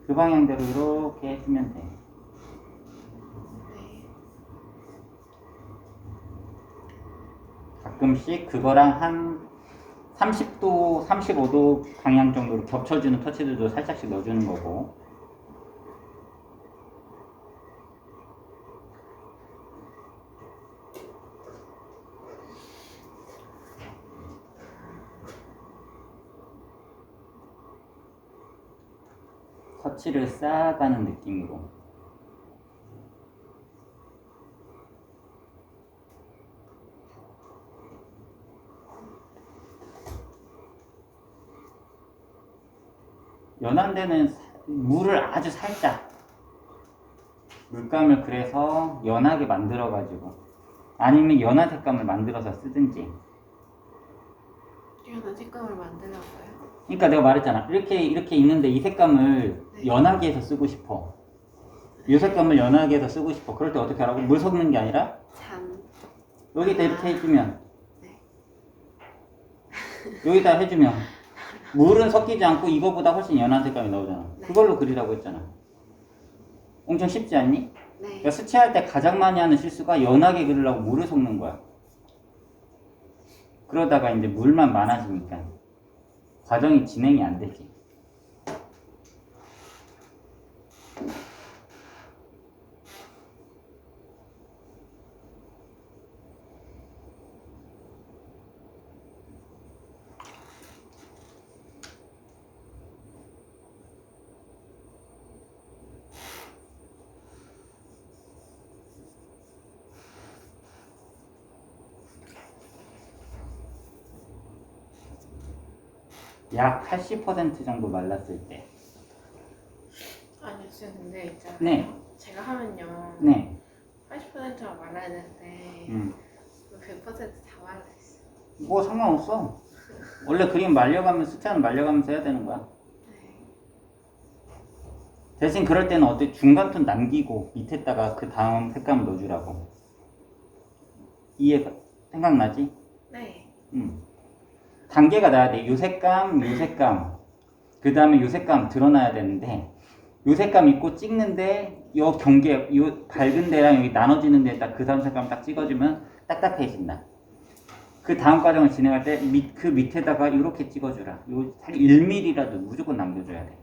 그 방향대로 이렇게 해주면 돼. 네. 가끔씩 그거랑 한 30도, 35도 방향 정도로 겹쳐주는 터치들도 살짝씩 넣어주는 거고. 터치를 쌓아가는 느낌으로. 연한 데는 물을 아주 살짝 물감을 그래서 연하게 만들어 가지고 아니면 연한 색감을 만들어서 쓰든지. 연한 색감을 만들어서요? 그러니까 내가 말했잖아. 이렇게 있는데 이 색감을 네. 연하게 해서 쓰고 싶어. 이 색감을 연하게 해서 쓰고 싶어. 그럴 때 어떻게 하라고? 물 섞는 게 아니라 잔. 여기다 이렇게 해주면 네. 여기다 해주면 물은 섞이지 않고 이거보다 훨씬 연한 색감이 나오잖아. 네. 그걸로 그리라고 했잖아. 엄청 쉽지 않니? 네. 그러니까 스치할 때 가장 많이 하는 실수가 연하게 그리려고 물을 섞는 거야. 그러다가 이제 물만 많아지니까 과정이 진행이 안 되지. 약 80% 정도 말랐을 때. 아니요, 지금 근데 있잖아요. 네. 제가 하면요. 네. 80%가 말라야 되는데 100%다 말라 있어요. 뭐 상관없어. 원래 그림 말려가면서 숫자는 말려가면서 해야 되는 거야. 네. 대신 그럴 때는 어떻게 중간톤 남기고 밑에다가 그 다음 색감을 넣어주라고. 생각나지? 네. 단계가 나야 돼. 요 색감, 요 색감. 그 다음에 요 색감 드러나야 되는데, 요 색감 있고 찍는데, 요 경계, 요 밝은 데랑 여기 나눠지는 데에다 그 다음 색감 딱 찍어주면 딱딱해진다. 그 다음 과정을 진행할 때, 그 밑에다가 이렇게 찍어주라. 요 1mm라도 무조건 남겨줘야 돼.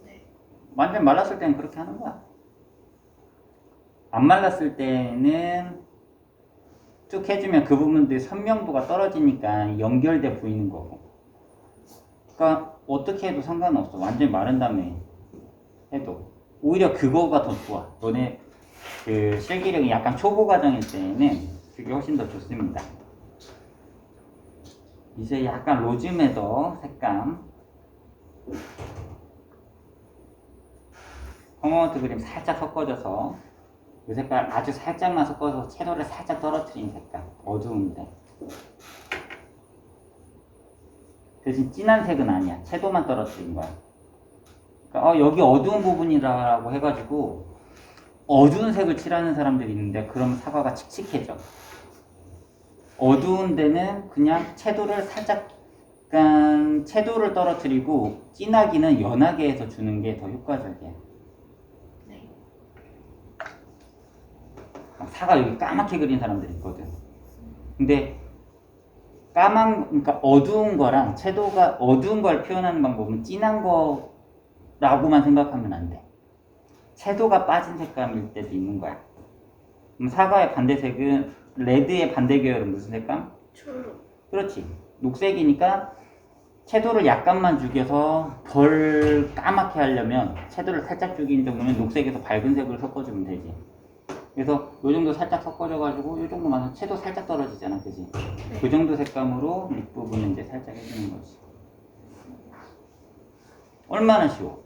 네. 완전 말랐을 때는 그렇게 하는 거야. 안 말랐을 때는 쭉 해주면 그 부분들이 선명도가 떨어지니까 연결돼 보이는 거고. 그러니까 어떻게 해도 상관없어. 완전히 마른 다음에 해도. 오히려 그거가 더 좋아. 너네 그 실기력이 약간 초보 과정일 때는 그게 훨씬 더 좋습니다. 이제 약간 로즈메더 색감. 컴아웃 그림 살짝 섞어줘서 이 색깔 아주 살짝만 섞어서 채도를 살짝 떨어뜨린 색깔. 어두운데. 대신 진한 색은 아니야. 채도만 떨어뜨린 거야. 그러니까 여기 어두운 부분이라고 해가지고 어두운 색을 칠하는 사람들이 있는데 그러면 사과가 칙칙해져. 어두운 데는 그냥 채도를 살짝 약간 채도를 떨어뜨리고 진하기는 연하게 해서 주는 게 더 효과적이야. 네. 사과 여기 까맣게 그린 사람들이 있거든. 근데 그러니까 어두운 거랑 채도가 어두운 걸 표현하는 방법은 진한 거라고만 생각하면 안 돼. 채도가 빠진 색감일 때도 있는 거야. 그럼 사과의 반대색은 레드의 반대 계열은 무슨 색감? 초록. 그렇지. 녹색이니까 채도를 약간만 죽여서 덜 까맣게 하려면 채도를 살짝 죽인 정도면 녹색에서 밝은 색으로 섞어주면 되지. 그래서 요 정도 살짝 섞어줘가지고 요 정도만 채도 살짝 떨어지잖아, 그지? 네. 그 정도 색감으로 밑부분을 이제 살짝 해주는 거지. 얼마나 쉬워.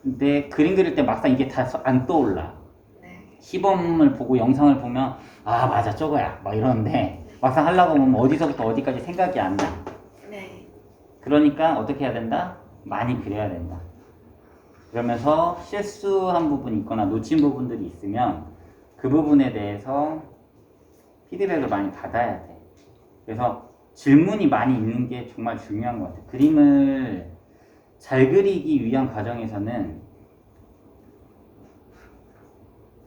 근데 그림 그릴 때 막상 이게 다 안 떠올라. 네. 시범을 보고 영상을 보면 아 맞아 저거야 막 이러는데 막상 하려고 하면 어디서부터 어디까지 생각이 안 나. 네. 그러니까 어떻게 해야 된다? 많이 그려야 된다. 그러면서 실수한 부분이 있거나 놓친 부분들이 있으면 그 부분에 대해서 피드백을 많이 받아야 돼. 그래서 질문이 많이 있는 게 정말 중요한 것 같아. 그림을 잘 그리기 위한 과정에서는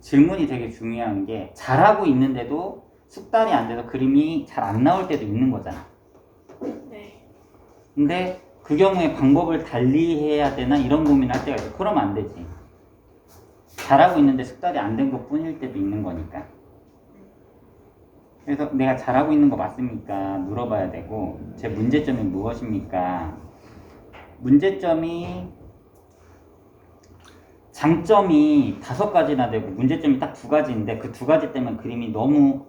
질문이 되게 중요한 게 잘하고 있는데도 숙달이 안 돼서 그림이 잘 안 나올 때도 있는 거잖아. 네. 근데 그 경우에 방법을 달리 해야 되나 이런 고민을 할 때가 있어. 그러면 안 되지. 잘하고 있는데 숙달이 안 된 것 뿐일 때도 있는 거니까. 그래서 내가 잘하고 있는 거 맞습니까? 물어봐야 되고 제 문제점이 무엇입니까? 문제점이 장점이 5가지나 되고 문제점이 딱 2가지인데 그 2가지 때문에 그림이 너무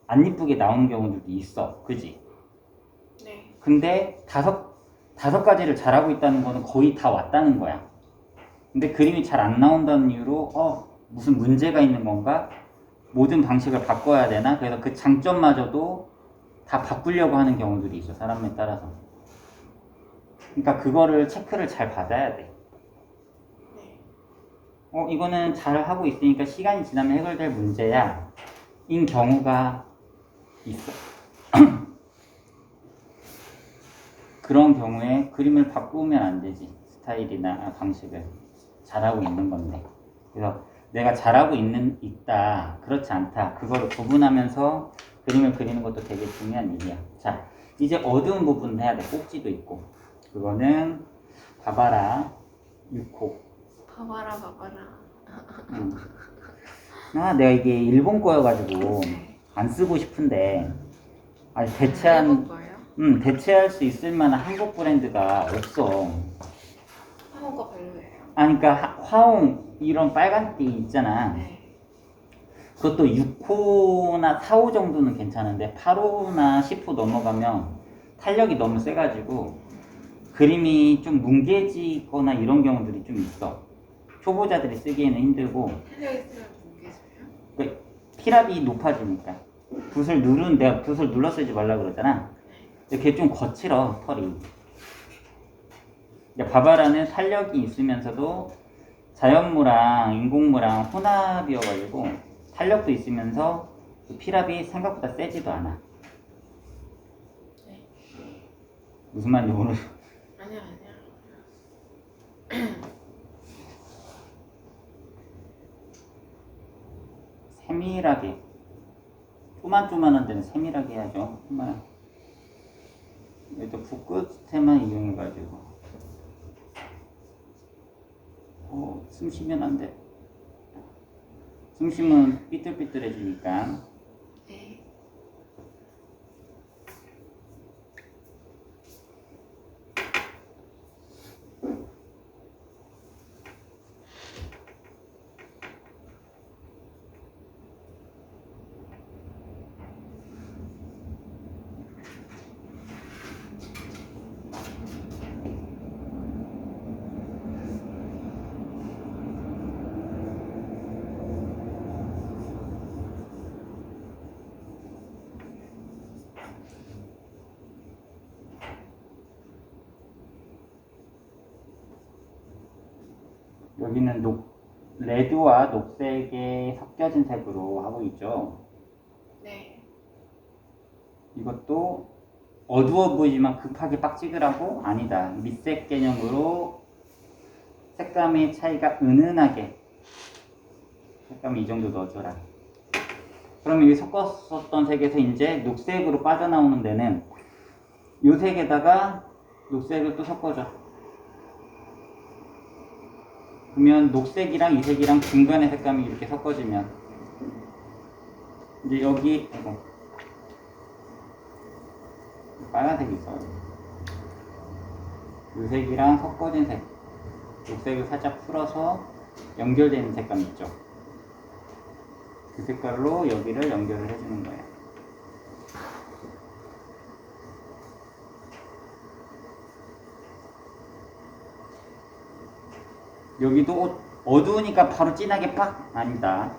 안 이쁘게 나오는 경우들도 있어. 그지? 네. 근데 5가지를 잘하고 있다는 거는 거의 다 왔다는 거야. 근데 그림이 잘 안 나온다는 이유로 무슨 문제가 있는 건가? 모든 방식을 바꿔야 되나? 그래서 그 장점마저도 다 바꾸려고 하는 경우들이 있어. 사람에 따라서. 그러니까 그거를 체크를 잘 받아야 돼. 네. 이거는 잘 하고 있으니까 시간이 지나면 해결될 문제야. 인 경우가 있어. 그런 경우에 그림을 바꾸면 안 되지. 스타일이나 방식을. 잘하고 있는 건데. 그래서 내가 잘하고 있다, 그렇지 않다. 그거를 구분하면서 그림을 그리는 것도 되게 중요한 일이야. 자, 이제 어두운 부분을 해야 돼. 꼭지도 있고. 그거는 봐봐라. 6호. 봐봐라. 내가 이게 일본 거여가지고 안 쓰고 싶은데 아니 일본 거예요? 대체할 수 있을 만한 한국 브랜드가 없어. 한국 거 별로예요. 그러니까 화홍 이런 빨간 띠 있잖아. 네. 그것도 6호나 4호 정도는 괜찮은데 8호나 10호 넘어가면 탄력이 너무 세가지고 그림이 좀 뭉개지거나 이런 경우들이 좀 있어. 초보자들이 쓰기에는 힘들고 탄력 있으면 뭉개져요? 그러니까 피랍이 높아지니까 내가 붓을 눌러 쓰지 말라 그러잖아. 근데 그게 좀 거칠어 털이. 그러니까 바바라는 탄력이 있으면서도 자연무랑 인공무랑 혼합이어가지고 탄력도 있으면서 그 피랍이 생각보다 세지도 않아. 네. 무슨 말인지 모르. 아니야. 세밀하게 조만조만한 데는 세밀하게 해야죠. 또 붓끝에만 이용해가지고 숨 쉬면 안 돼. 숨 쉬면 삐뚤삐뚤해지니까. 네. 여기는 레드와 녹색의 섞여진 색으로 하고 있죠. 네. 이것도 어두워 보이지만 급하게 빡찍으라고? 아니다. 밑색 개념으로 색감의 차이가 은은하게 색감 이 정도 넣어줘라. 그럼 여기 섞었었던 색에서 이제 녹색으로 빠져나오는 데는 이 색에다가 녹색을 또 섞어줘. 그러면 녹색이랑 이 색이랑 중간의 색감이 이렇게 섞어지면 이제 여기 이거 빨간색이 있어요. 이 색이랑 섞어진 색, 녹색을 살짝 풀어서 연결되는 색감이 있죠. 그 색깔로 여기를 연결을 해주는 거예요. 여기도 어두우니까 바로 진하게 빡! 아니다.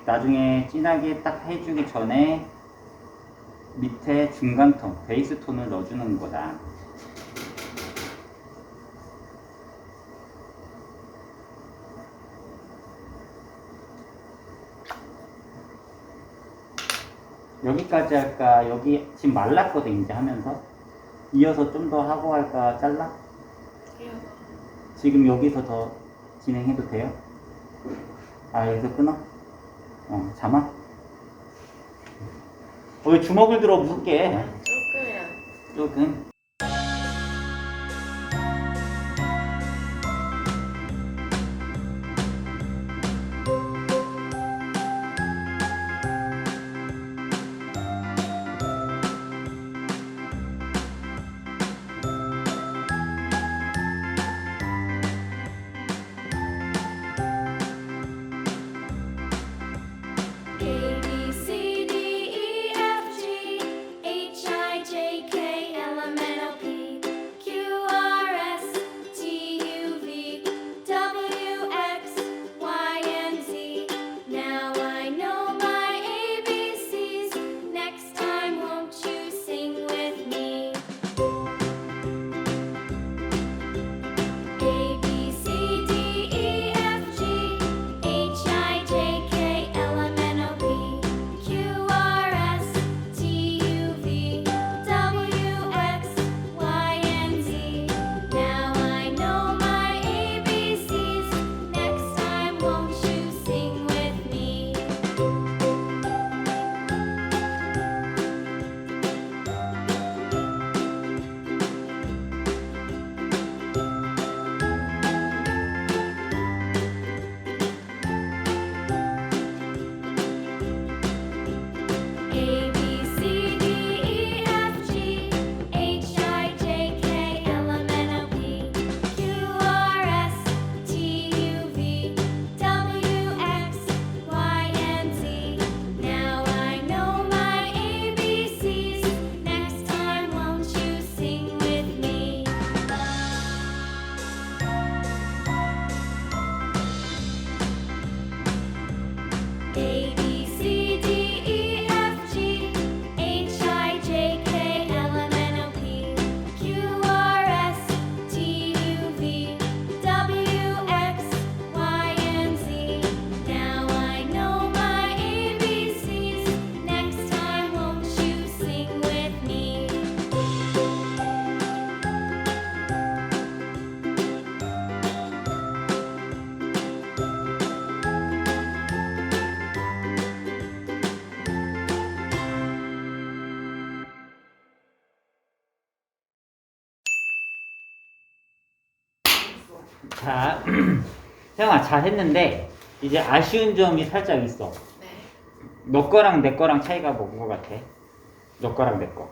나중에 진하게 딱 해주기 전에 밑에 중간 톤, 베이스 톤을 넣어주는 거다. 여기까지 할까? 여기 지금 말랐거든 이제 하면서. 이어서 좀 더 하고 할까? 잘라? 지금 여기서 더 진행해도 돼요? 아, 여기서 끊어? 잠아? 왜 주먹을 들어 무섭게? 조금이라도. 조금. A B C D E F G H I J K L M N O P Q R S T U V W X Y and Z. Now I know my ABCs. Next time, won't you sing with me? A B C D E F G H I J K L M N O P Q R S T U V W X Y and Z. Now I know my ABCs. Next time, won't you sing with me? A B C D E F G H I J K L M N O P Q R S T U V W X Y and Z. Now I know my ABCs. Next time, won't you sing with me? A B C D E F G H I J K L M N O P Q R S T U V W X Y and Z. Now I know my ABCs. Next time, won't you sing with me? 자, 태영아 잘했는데 이제 아쉬운 점이 살짝 있어. 네. 너 거랑 내 거랑 차이가 뭔 거 같아? 너 거랑 내 거.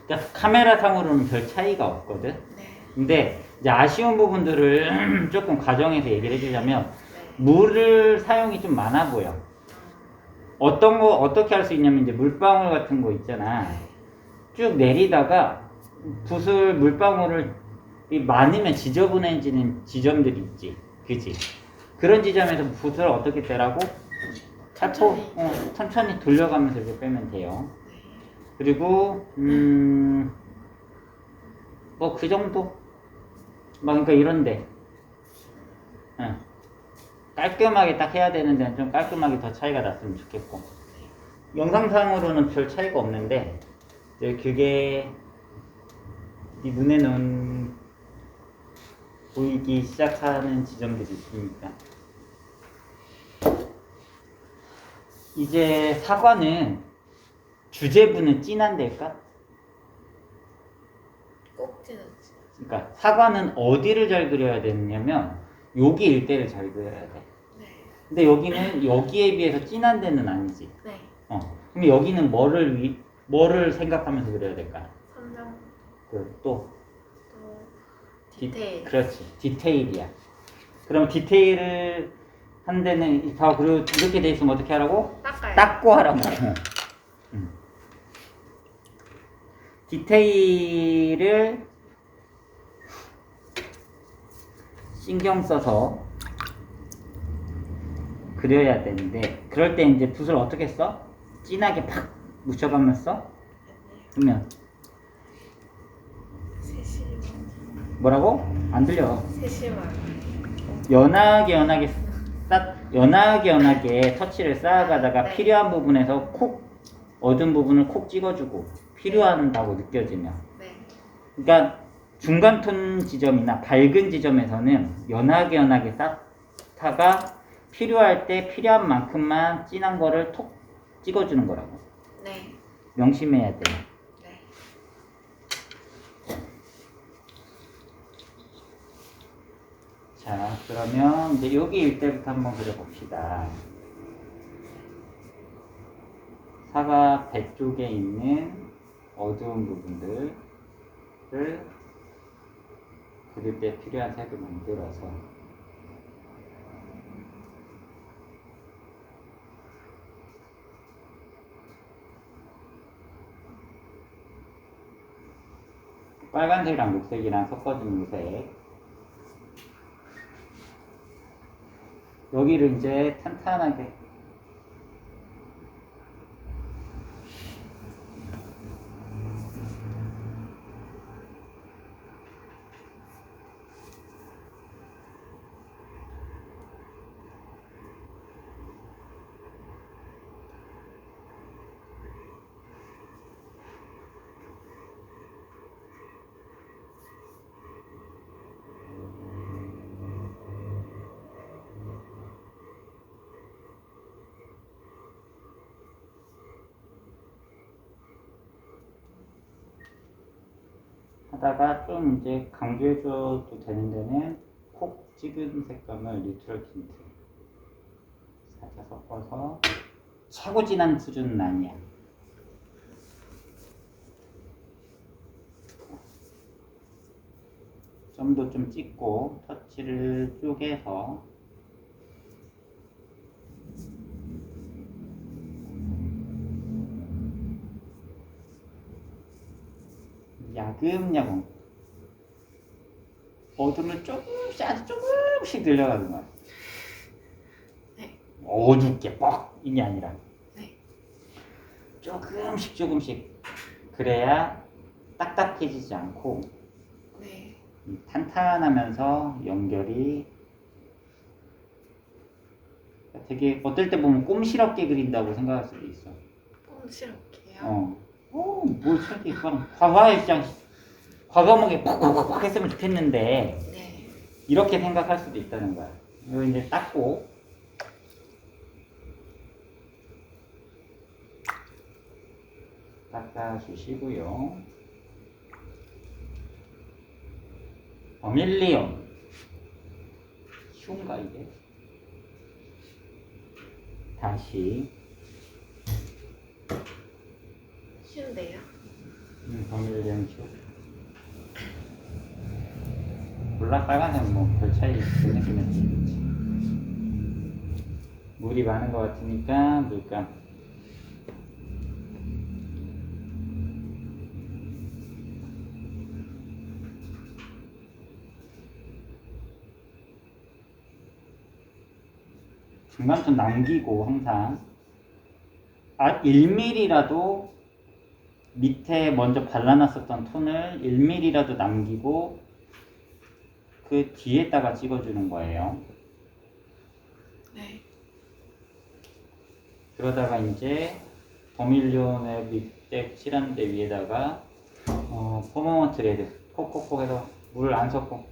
그러니까 카메라 상으로는 별 차이가 없거든. 네. 근데 이제 아쉬운 부분들을 조금 가정해서 얘기를 해주자면 네. 물을 사용이 좀 많아 보여. 어떤 거 어떻게 할 수 있냐면 이제 물방울 같은 거 있잖아. 쭉 내리다가 붓을 물방울을 많으면 지저분해지는 지점들이 있지, 그지? 그런 지점에서 붓을 어떻게 떼라고? 천천히 돌려가면서 이렇게 빼면 돼요. 그리고 뭐 그 정도? 막 그러니까 이런데 깔끔하게 딱 해야 되는 데는 좀 깔끔하게 더 차이가 났으면 좋겠고, 영상상으로는 별 차이가 없는데 이제 그게 네 눈에는 보이기 시작하는 지점들이 있으니까. 이제 사과는 주제부는 진한 데일까? 꼭 찌는. 그러니까 사과는 어디를 잘 그려야 되냐면 여기 일대를 잘 그려야 돼. 네. 근데 여기는 여기에 비해서 진한 데는 아니지. 네. 그럼 여기는 뭐를 생각하면서 그려야 될까? 선정 또 또 디테일. 그렇지. 디테일이야. 그럼 디테일을 한 데는 다 그리고 이렇게 돼 있으면 어떻게 하라고? 닦아요. 닦고 하라고. 디테일을 신경 써서 그려야 되는데 그럴 때 이제 붓을 어떻게 써? 진하게 팍 묻혀가면서 그러면 세심한. 뭐라고? 안 들려. 세심한. 연하게 터치를 쌓아가다가 네. 필요한 부분에서 콕 얻은 부분을 콕 찍어주고 필요하다고 느껴지면 네. 그러니까 중간 톤 지점이나 밝은 지점에서는 연하게 쌓다가 필요할 때 필요한 만큼만 진한 거를 톡 찍어주는 거라고. 네. 명심해야 돼. 네. 자, 그러면 이제 여기 일대부터 한번 그려봅시다. 사과 배 쪽에 있는 어두운 부분들을 그릴 때 필요한 색을 만들어서 빨간색이랑 녹색이랑 섞어준 색 여기를 이제 탄탄하게 하다가 좀 이제 강조해줘도 되는 데는 콕 찍은 색감을 뉴트럴 틴트 살짝 섞어서 차고 진한 수준은 아니야. 점도 좀 찍고 터치를 쪼개서 야금야금 어둠을 조금씩 아주 조금씩 늘려가는 거야. 네. 어둡게 뻑 이게 아니라 네. 조금씩 그래야 딱딱해지지 않고 네. 탄탄하면서 연결이 되게 어떨 때 보면 꼼시럽게 그린다고 생각할 수도 있어. 꼼시럽게요. 뭘 저렇게 그냥 과감하게 팍팍팍 했으면 좋겠는데 네. 이렇게 생각할 수도 있다는 거야. 이거 이제 닦고 닦아주시고요. 버밀리온 쉬운가 이게? 다시 쉬운데요? 버밀리온 쉬워. 몰라 빨간색 뭐 별 차이 못 느끼는지. 물이 많은 것 같으니까 물감. 중간 좀 남기고 항상 1mm라도 밑에 먼저 발라놨었던 톤을 1mm라도 남기고 그 뒤에다가 찍어주는 거예요. 네. 그러다가 이제 버밀리온을 밑에 칠한 데 위에다가 퍼머먼트 레드 콕콕콕 해서 물 안 섞고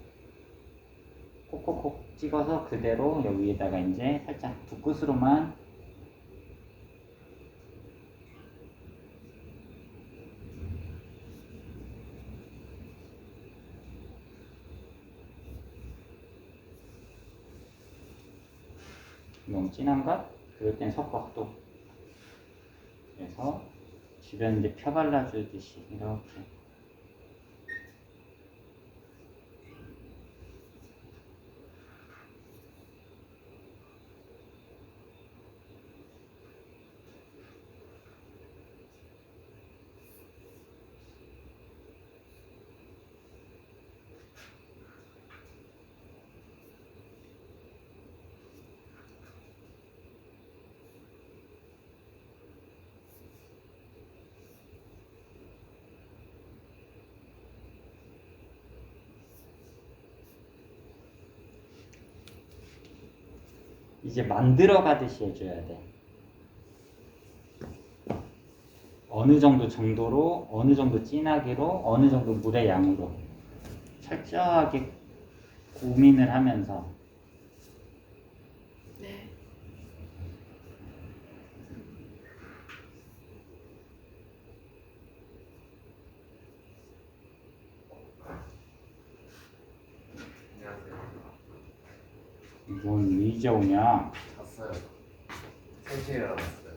콕콕콕 찍어서 그대로 여기에다가 이제 살짝 붓끝으로만 너무 진한가? 그럴 땐 섞어 또. 그래서 주변 이제 펴 발라주듯이 이렇게. 이제 만들어 가듯이 해줘야 돼. 어느 정도 정도로, 어느 정도 진하기로, 어느 정도 물의 양으로 철저하게 고민을 하면서. 네. 뭔 이제 오냐? 잤어요. 3시에 일어났어요.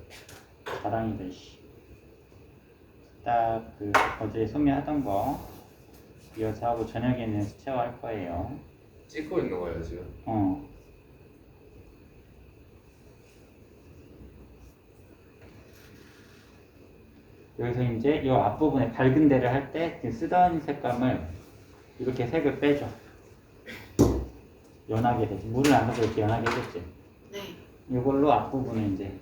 자랑이다, 씨. 딱 그 어제 소개하던 거 이어서 하고 저녁에는 수채화 할 거예요. 찍고 있는 거예요, 지금? 여기서 이제 이 앞부분에 밝은 데를 할 때 쓰던 색감을 이렇게 색을 빼줘. 연하게 되지. 물을 안 넣어도 이렇게 연하게 해줬지. 네. 이걸로 앞부분에 이제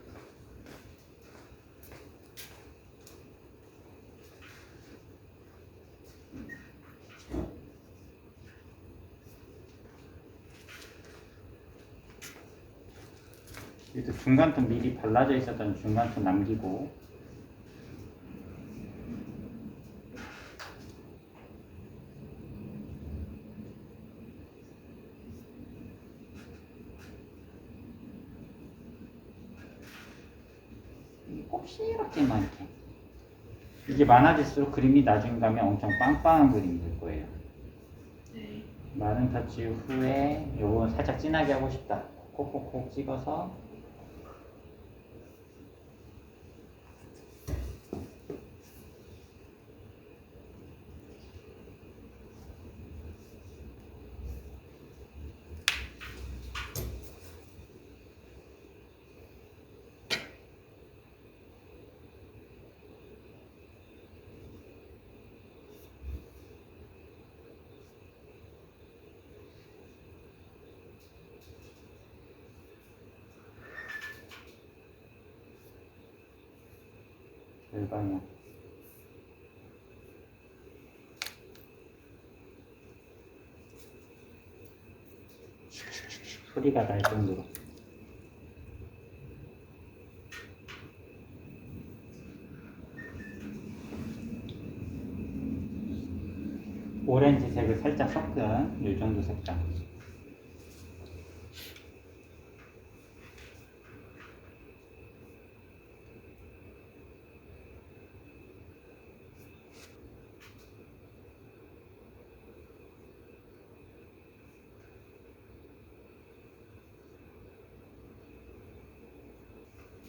여기도 중간톤 미리 발라져 있었던 중간톤 남기고 곱시럽게만 이렇게. 이게 많아질수록 그림이 나중에 가면 엄청 빵빵한 그림이 될 거예요. 네. 마른 터치 후에 요거 살짝 진하게 하고 싶다. 콕콕콕 찍어서 결방향. 소리가 날 정도로. 오렌지색을 살짝 섞은 이 정도 색감.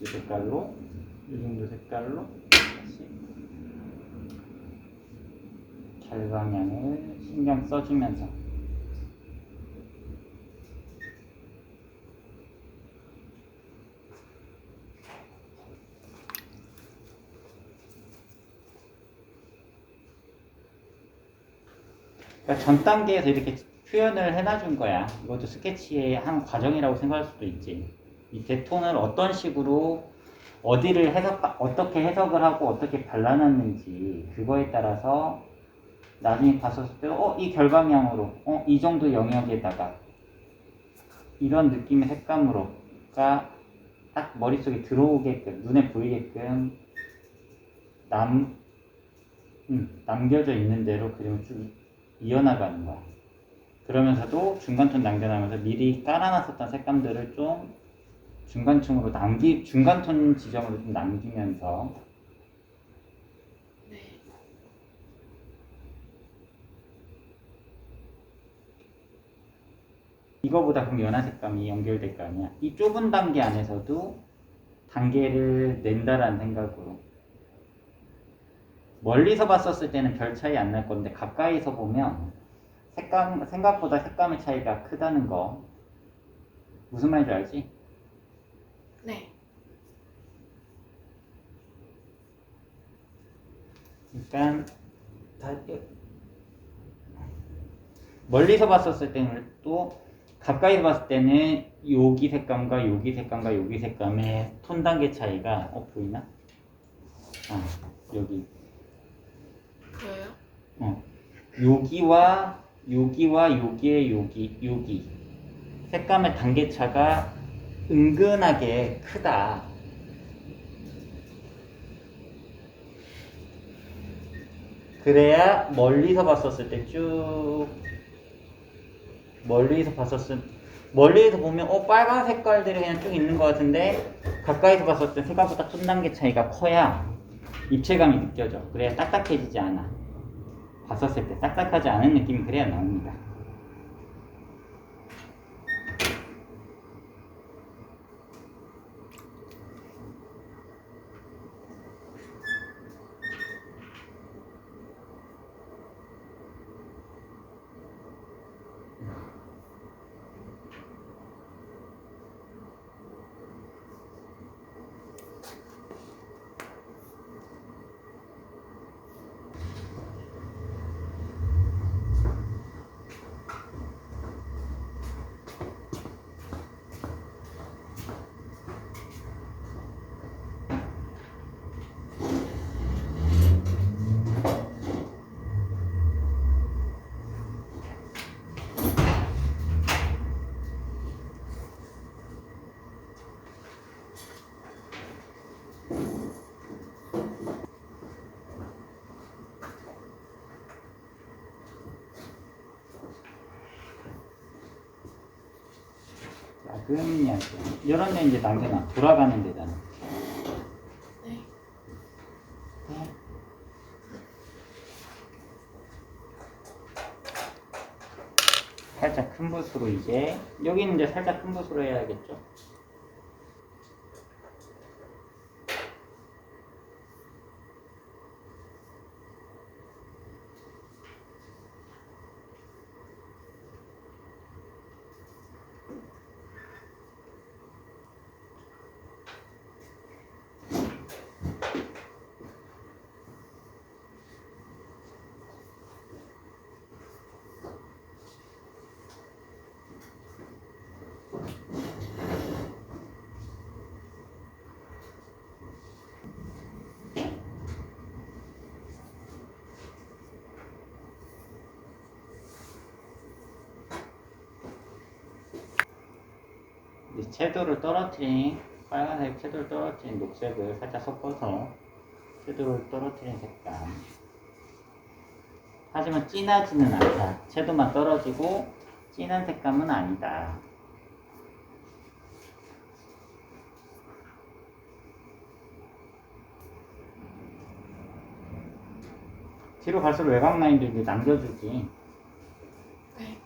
이 색깔로, 이 정도 색깔로 다시 결방향을 신경 써주면서 그러니까 전 단계에서 이렇게 표현을 해놔준 거야. 이것도 스케치의 한 과정이라고 생각할 수도 있지. 밑에 톤을 어떤 식으로 어디를 어떻게 해석을 하고 어떻게 발라놨는지 그거에 따라서 나중에 봤을 때 이 결방향으로 이 정도 영역에다가 이런 느낌의 색감으로가 딱 머릿속에 들어오게끔 눈에 보이게끔 남겨져 있는 대로 그림을 쭉 이어나가는 거야. 그러면서도 중간톤 남겨나면서 미리 깔아놨었던 색감들을 좀 중간층으로 중간톤 지점으로 좀 남기면서 네. 이거보다 이거보다 그럼 연한 색감이 연결될 거 아니야. 이 좁은 단계 안에서도 단계를 낸다라는 생각으로. 멀리서 봤었을 때는 별 차이 안 날 건데 가까이서 보면 생각보다 색감의 차이가 크다는 거. 무슨 말인지 알지? 네. 일단 멀리서 봤었을 때는 또 가까이서 봤을 때는 여기 색감과 여기 색감과 여기 색감의 톤 단계 차이가 보이나? 여기 보여요? 여기와 여기의 여기 색감의 단계 차가 은근하게 크다. 그래야 멀리서 봤었을 때 쭉 멀리서 보면 빨간 색깔들이 그냥 쭉 있는 것 같은데 가까이서 봤을 때 생각보다 톤 단계 차이가 커야 입체감이 느껴져. 그래야 딱딱해지지 않아. 봤었을 때 딱딱하지 않은 느낌이 그래야 나옵니다. 야금야금 이런 데 이제 남겨놔. 돌아가는 데잖아. 네. 살짝 큰 붓으로 이제 여기는 이제 살짝 큰 붓으로 해야겠죠. 이제 채도를 떨어뜨린 빨간색 채도를 떨어뜨린 녹색을 살짝 섞어서 채도를 떨어뜨린 색감. 하지만 진하지는 않다. 채도만 떨어지고 진한 색감은 아니다. 뒤로 갈수록 외곽 라인도 이제 남겨주지. 네.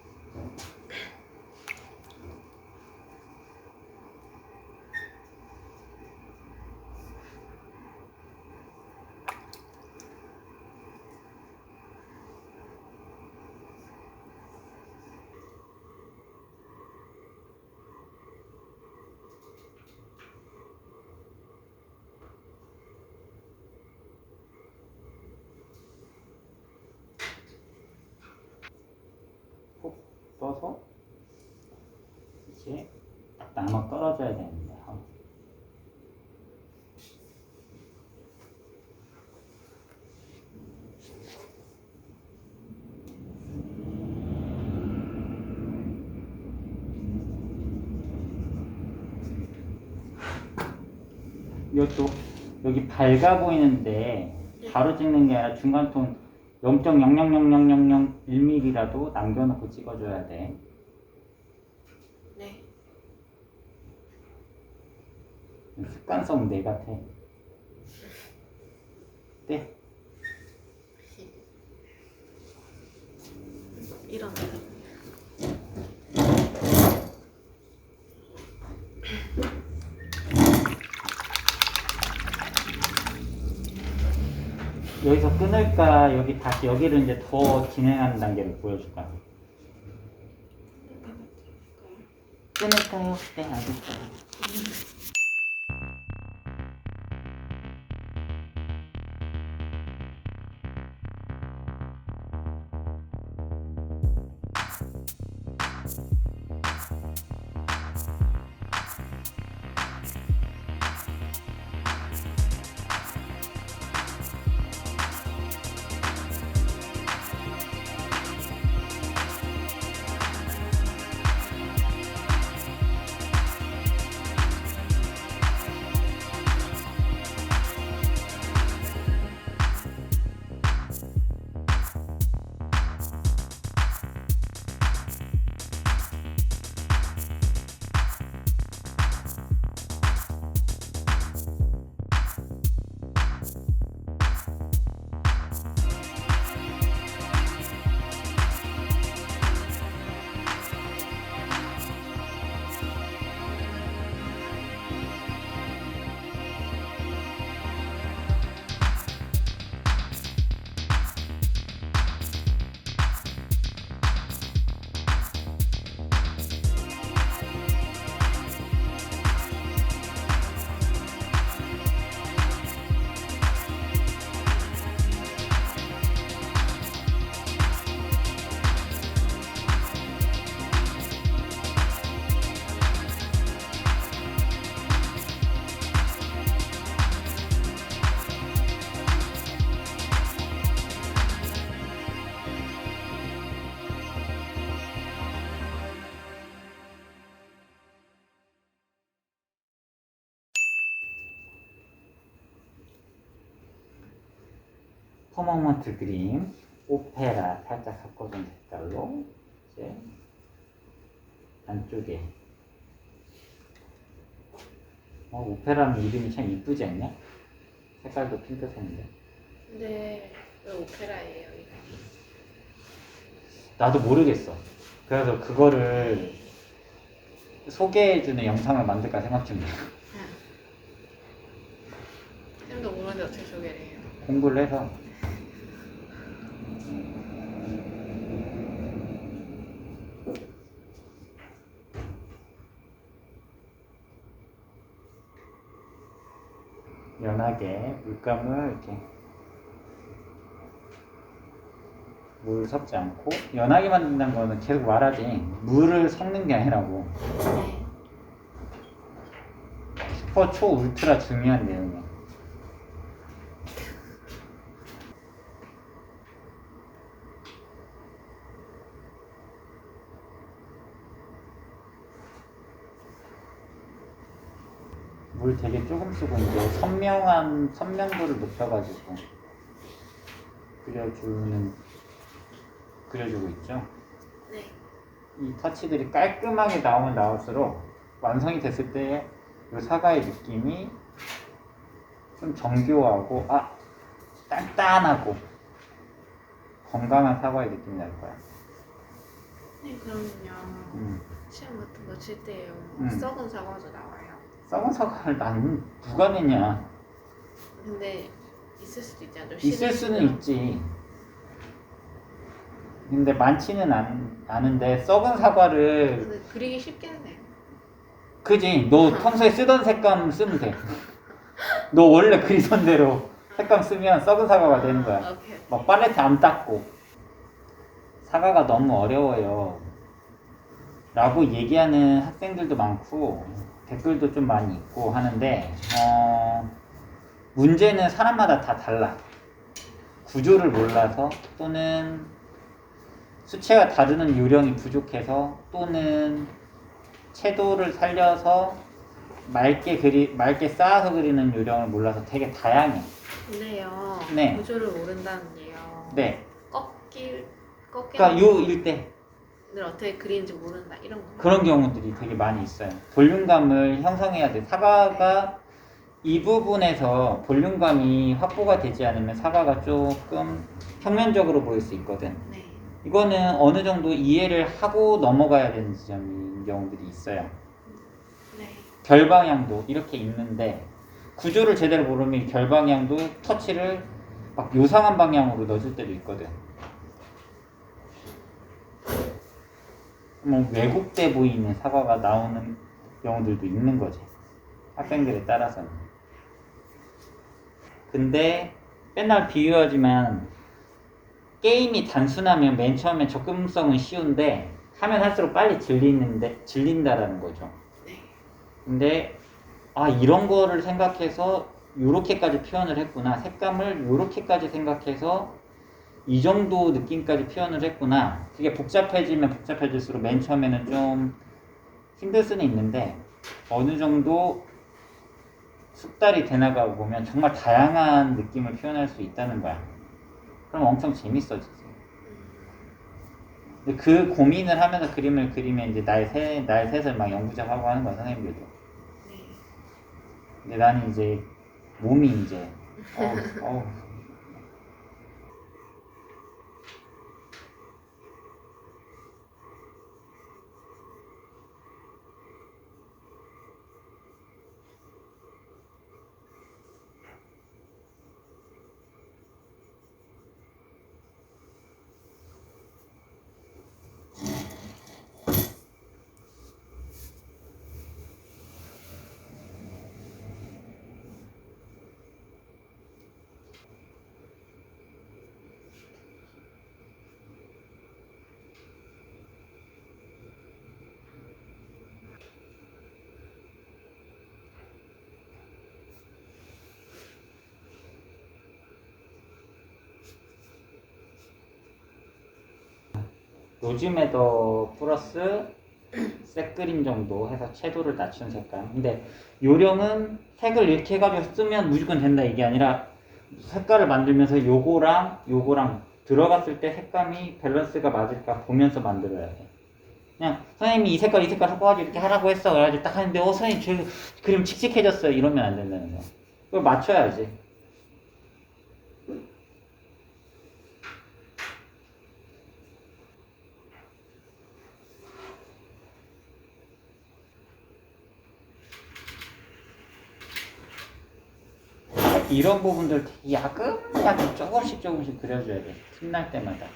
푹 떠서 이제 딱 나눠 떨어져야 됩니다. 이것도 여기 밝아 보이는데 바로 찍는 게 아니라 중간 톤 0.0000001mm라도 남겨놓고 찍어줘야 돼. 네. 습관성 내 같아. 네. 이런 여기서 끊을까? 여기 다시 여기를 이제 더 진행하는 단계를 보여줄까? 끊을까요? 네, 알겠어요. 퍼머먼트 그림, 오페라 살짝 섞어준 색깔로 이제 안쪽에 오페라는 이름이 참 이쁘지 않냐? 색깔도 핑크색인데. 근데 왜 오페라예요 이거? 나도 모르겠어. 그래서 그거를 소개해주는 영상을 만들까 생각 중이야. 쌤도 모르는데 어떻게 소개를 해요? 공부를 해서. 연하게 물감을 이렇게 물 섞지 않고, 연하게 만든다는 거는 계속 말하지 물을 섞는 게 아니라고. 네. 슈퍼 초 울트라 중요한 내용이야. 물 되게 조금 쓰고 이제 선명도를 높여가지고 그려주고 있죠. 네. 이 터치들이 깔끔하게 나오면 나올수록 완성이 됐을 때 이 사과의 느낌이 좀 정교하고 단단하고 건강한 사과의 느낌이 날 거야. 네, 그러면요. 시험 같은 거 칠 때요. 썩은 사과도 나와요. 썩은 사과를 난 누가 내냐? 근데 있을 수도 있잖아. 좀 있을 수는 시들시들. 있지. 근데 많지는 않은데 썩은 사과를 근데 그리기 쉽겠네요. 그지? 너 평소에 쓰던 색감 쓰면 돼. 너 원래 그리던 대로 색감 쓰면 썩은 사과가 되는 거야. 오케이. 막 팔레트 안 닦고. 사과가 너무 어려워요 라고 얘기하는 학생들도 많고 댓글도 좀 많이 있고 하는데 문제는 사람마다 다 달라. 구조를 몰라서, 또는 수채가 다루는 요령이 부족해서, 또는 채도를 살려서 맑게 쌓아서 그리는 요령을 몰라서 되게 다양해. 근데요. 네. 구조를 모른다는데요. 네. 꺾이는 그러니까 요 일대 늘 어떻게 그리는지 모른다 이런 거. 그런 경우들이 되게 많이 있어요. 볼륨감을 형성해야 돼. 사과가 이 부분에서 볼륨감이 확보가 되지 않으면 사과가 조금 평면적으로 보일 수 있거든. 네. 이거는 어느 정도 이해를 하고 넘어가야 되는 지점인 경우들이 있어요. 네. 결방향도 이렇게 있는데 구조를 제대로 모르면 결방향도 터치를 막 요상한 방향으로 넣어줄 때도 있거든. 뭐 왜곡돼 보이는 사과가 나오는 경우들도 있는 거지. 학생들에 따라서는. 근데 맨날 비유하지만 게임이 단순하면 맨 처음에 접근성은 쉬운데 하면 할수록 빨리 질린다라는 거죠. 근데 이런 거를 생각해서 요렇게까지 표현을 했구나. 색감을 요렇게까지 생각해서 이 정도 느낌까지 표현을 했구나. 그게 복잡해지면 복잡해질수록 맨 처음에는 좀 힘들 수는 있는데 어느 정도 숙달이 돼나가고 보면 정말 다양한 느낌을 표현할 수 있다는 거야. 그럼 엄청 재밌어지지. 근데 그 고민을 하면서 그림을 그리면 이제 날 셋을 막 영구작하고 하는 거야, 선생님들도. 근데 나는 이제 몸이 이제 노즈메더 플러스 색그림 정도 해서 채도를 낮춘 색감. 근데 요령은 색을 이렇게 해가지고 쓰면 무조건 된다 이게 아니라 색깔을 만들면서 요거랑 들어갔을 때 색감이 밸런스가 맞을까 보면서 만들어야 돼. 그냥 선생님이 이 색깔 섞어가지고 이렇게 하라고 했어. 그래가지고 딱 하는데 선생님 저 그림 칙칙해졌어요. 이러면 안 된다는 거야. 그걸 맞춰야지. 이런 부분들 되게 야금야금 조금씩 그려줘야 돼. 틈날 때마다.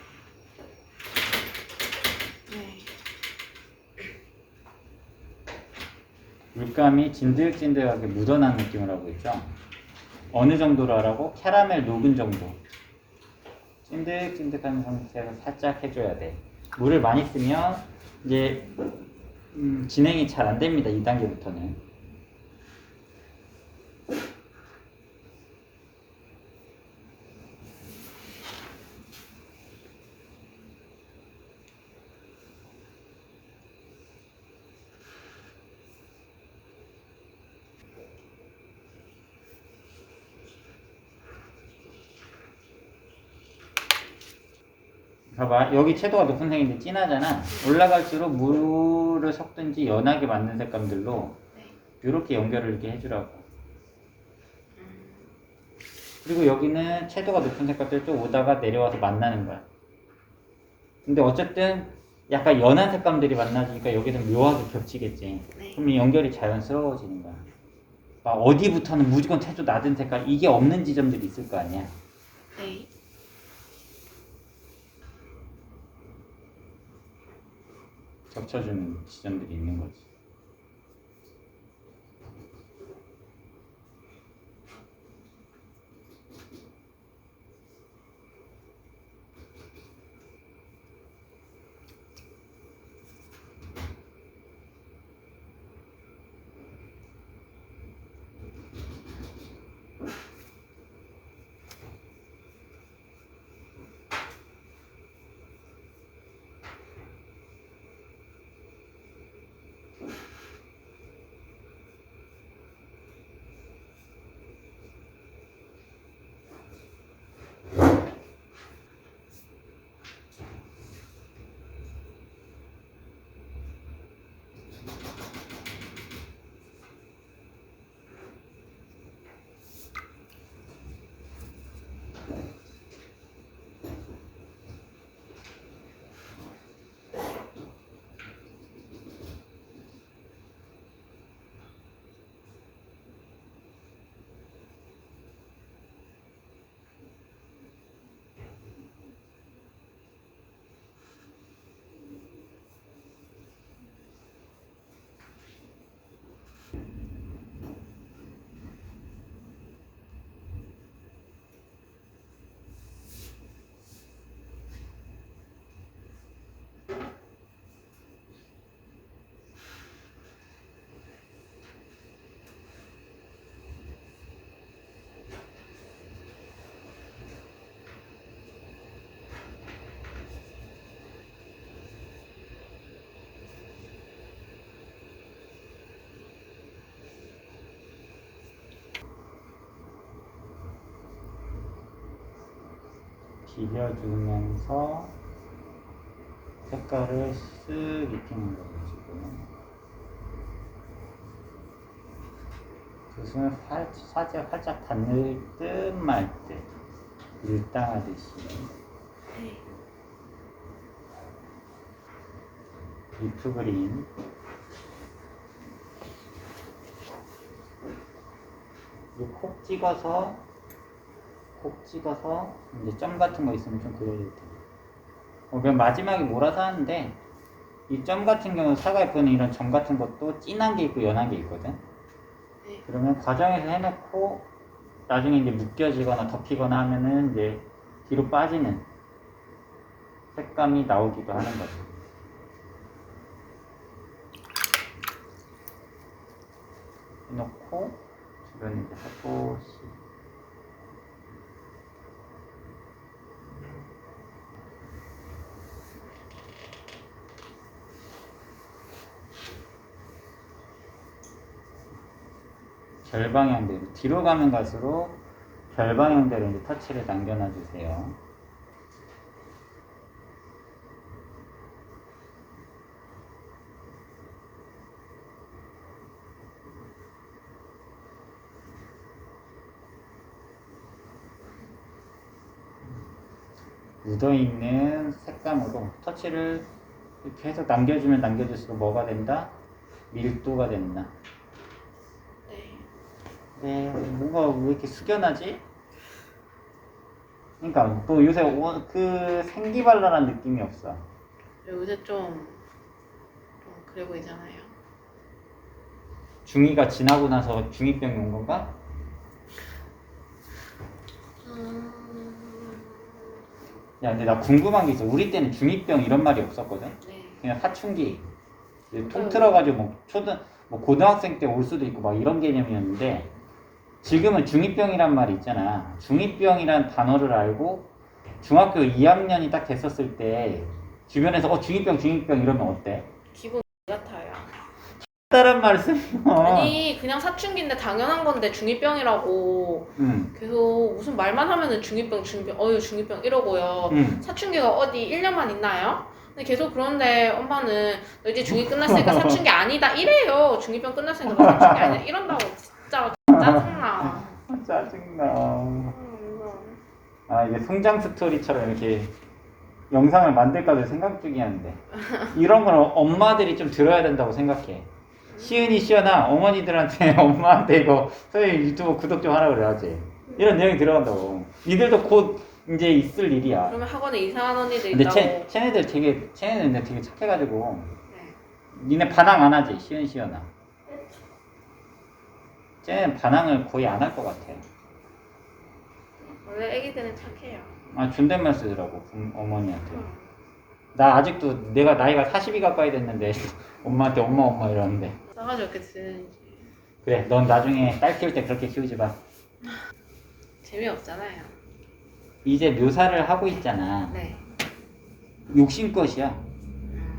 물감이 진득진득하게 묻어난 느낌을 하고 있죠. 어느 정도로 하라고? 캐러멜 녹은 정도. 찐득찐득한 상태에서 살짝 해줘야 돼. 물을 많이 쓰면 이제 진행이 잘 안 됩니다. 2단계부터는. 봐봐, 여기 채도가 높은 색인데 진하잖아. 올라갈수록 물을 섞든지 연하게 맞는 색감들로 이렇게 연결을 이렇게 해주라고. 그리고 여기는 채도가 높은 색깔들 쭉 오다가 내려와서 만나는 거야. 근데 어쨌든 약간 연한 색감들이 만나지니까 여기는 묘하게 겹치겠지. 그럼 이 연결이 자연스러워지는 거야. 막 어디부터는 무조건 채도 낮은 색깔 이게 없는 지점들이 있을 거 아니야. 네. 겹쳐주는 지점들이 있는 거지. 비벼주면서 색깔을 쓱 입히는 거예요, 지금. 그 손을 살짝 닿을 듯 말 듯. 일당하듯이. 리프 그린. 콕 찍어서 이제 점 같은 거 있으면 좀 그려줄 돼요. 그냥 마지막에 몰아서 하는데 이 점 같은 경우 사과잎에는 이런 점 같은 것도 진한 게 있고 연한 게 있거든. 네. 그러면 과정에서 해놓고 나중에 이제 묶여지거나 덮이거나 하면은 이제 뒤로 빠지는 색감이 나오기도 하는 거죠. 해놓고 주변에 이제 살포시 별방향대로 뒤로 가면 갈수록 별방향대로 이제 터치를 남겨놔 주세요. 묻어있는 색감으로 터치를 이렇게 해서 남겨주면 남겨줄수록 뭐가 된다? 밀도가 된다. 네, 뭔가 왜 이렇게 숙연하지? 그러니까 또 요새 그 생기발랄한 느낌이 없어. 요새 좀 그래 보이잖아요. 중2가 지나고 나서 중2병이 온 건가? 야, 근데 나 궁금한 게 있어. 우리 때는 중2병 이런 말이 없었거든? 네. 그냥 사춘기. 통틀어가지고 고등학생 때 올 수도 있고 막 이런 개념이었는데 지금은 중2병이란 말이 있잖아. 중2병이란 단어를 알고 중학교 2학년이 딱 됐었을 때 주변에서 중2병 이러면 어때? 기분 같아요. 다른 말을 쓰면 아니 그냥 사춘기인데 당연한 건데 중2병이라고 계속 무슨 말만 하면은 중2병 중2병 이러고요. 사춘기가 어디 1년만 있나요? 근데 계속 그런데 엄마는 너 이제 중2 끝났으니까 사춘기 아니다 이래요. 중2병 끝났으니까 너 사춘기 아니다 이런다고 진짜 짜증나. 짜증나. 아, 이게 성장 스토리처럼 이렇게 영상을 만들까도 생각 중이었는데 이런 걸 엄마들이 좀 들어야 된다고 생각해. 시은아 어머니들한테 엄마한테 이거 선생님 유튜브 구독 좀 하라 그래야지. 이런 내용이 들어간다고. 니들도 곧 이제 있을 일이야. 그러면 학원에 이상한 언니들 근데 있다고. 쟤네들 되게 착해가지고 네. 니네 반항 안 하지? 시은아. 쟤는 반항을 거의 안 할 것 같아. 원래 애기들은 착해요. 아, 존댓말 쓰더라고 어머니한테. 나 아직도 내가 나이가 40이 가까이 됐는데 엄마한테 엄마 이러는데. 싸가지 없게 드는지. 그래, 넌 나중에 딸 키울 때 그렇게 키우지 마. 재미없잖아요. 이제 묘사를 하고 있잖아. 네. 욕심껏이야.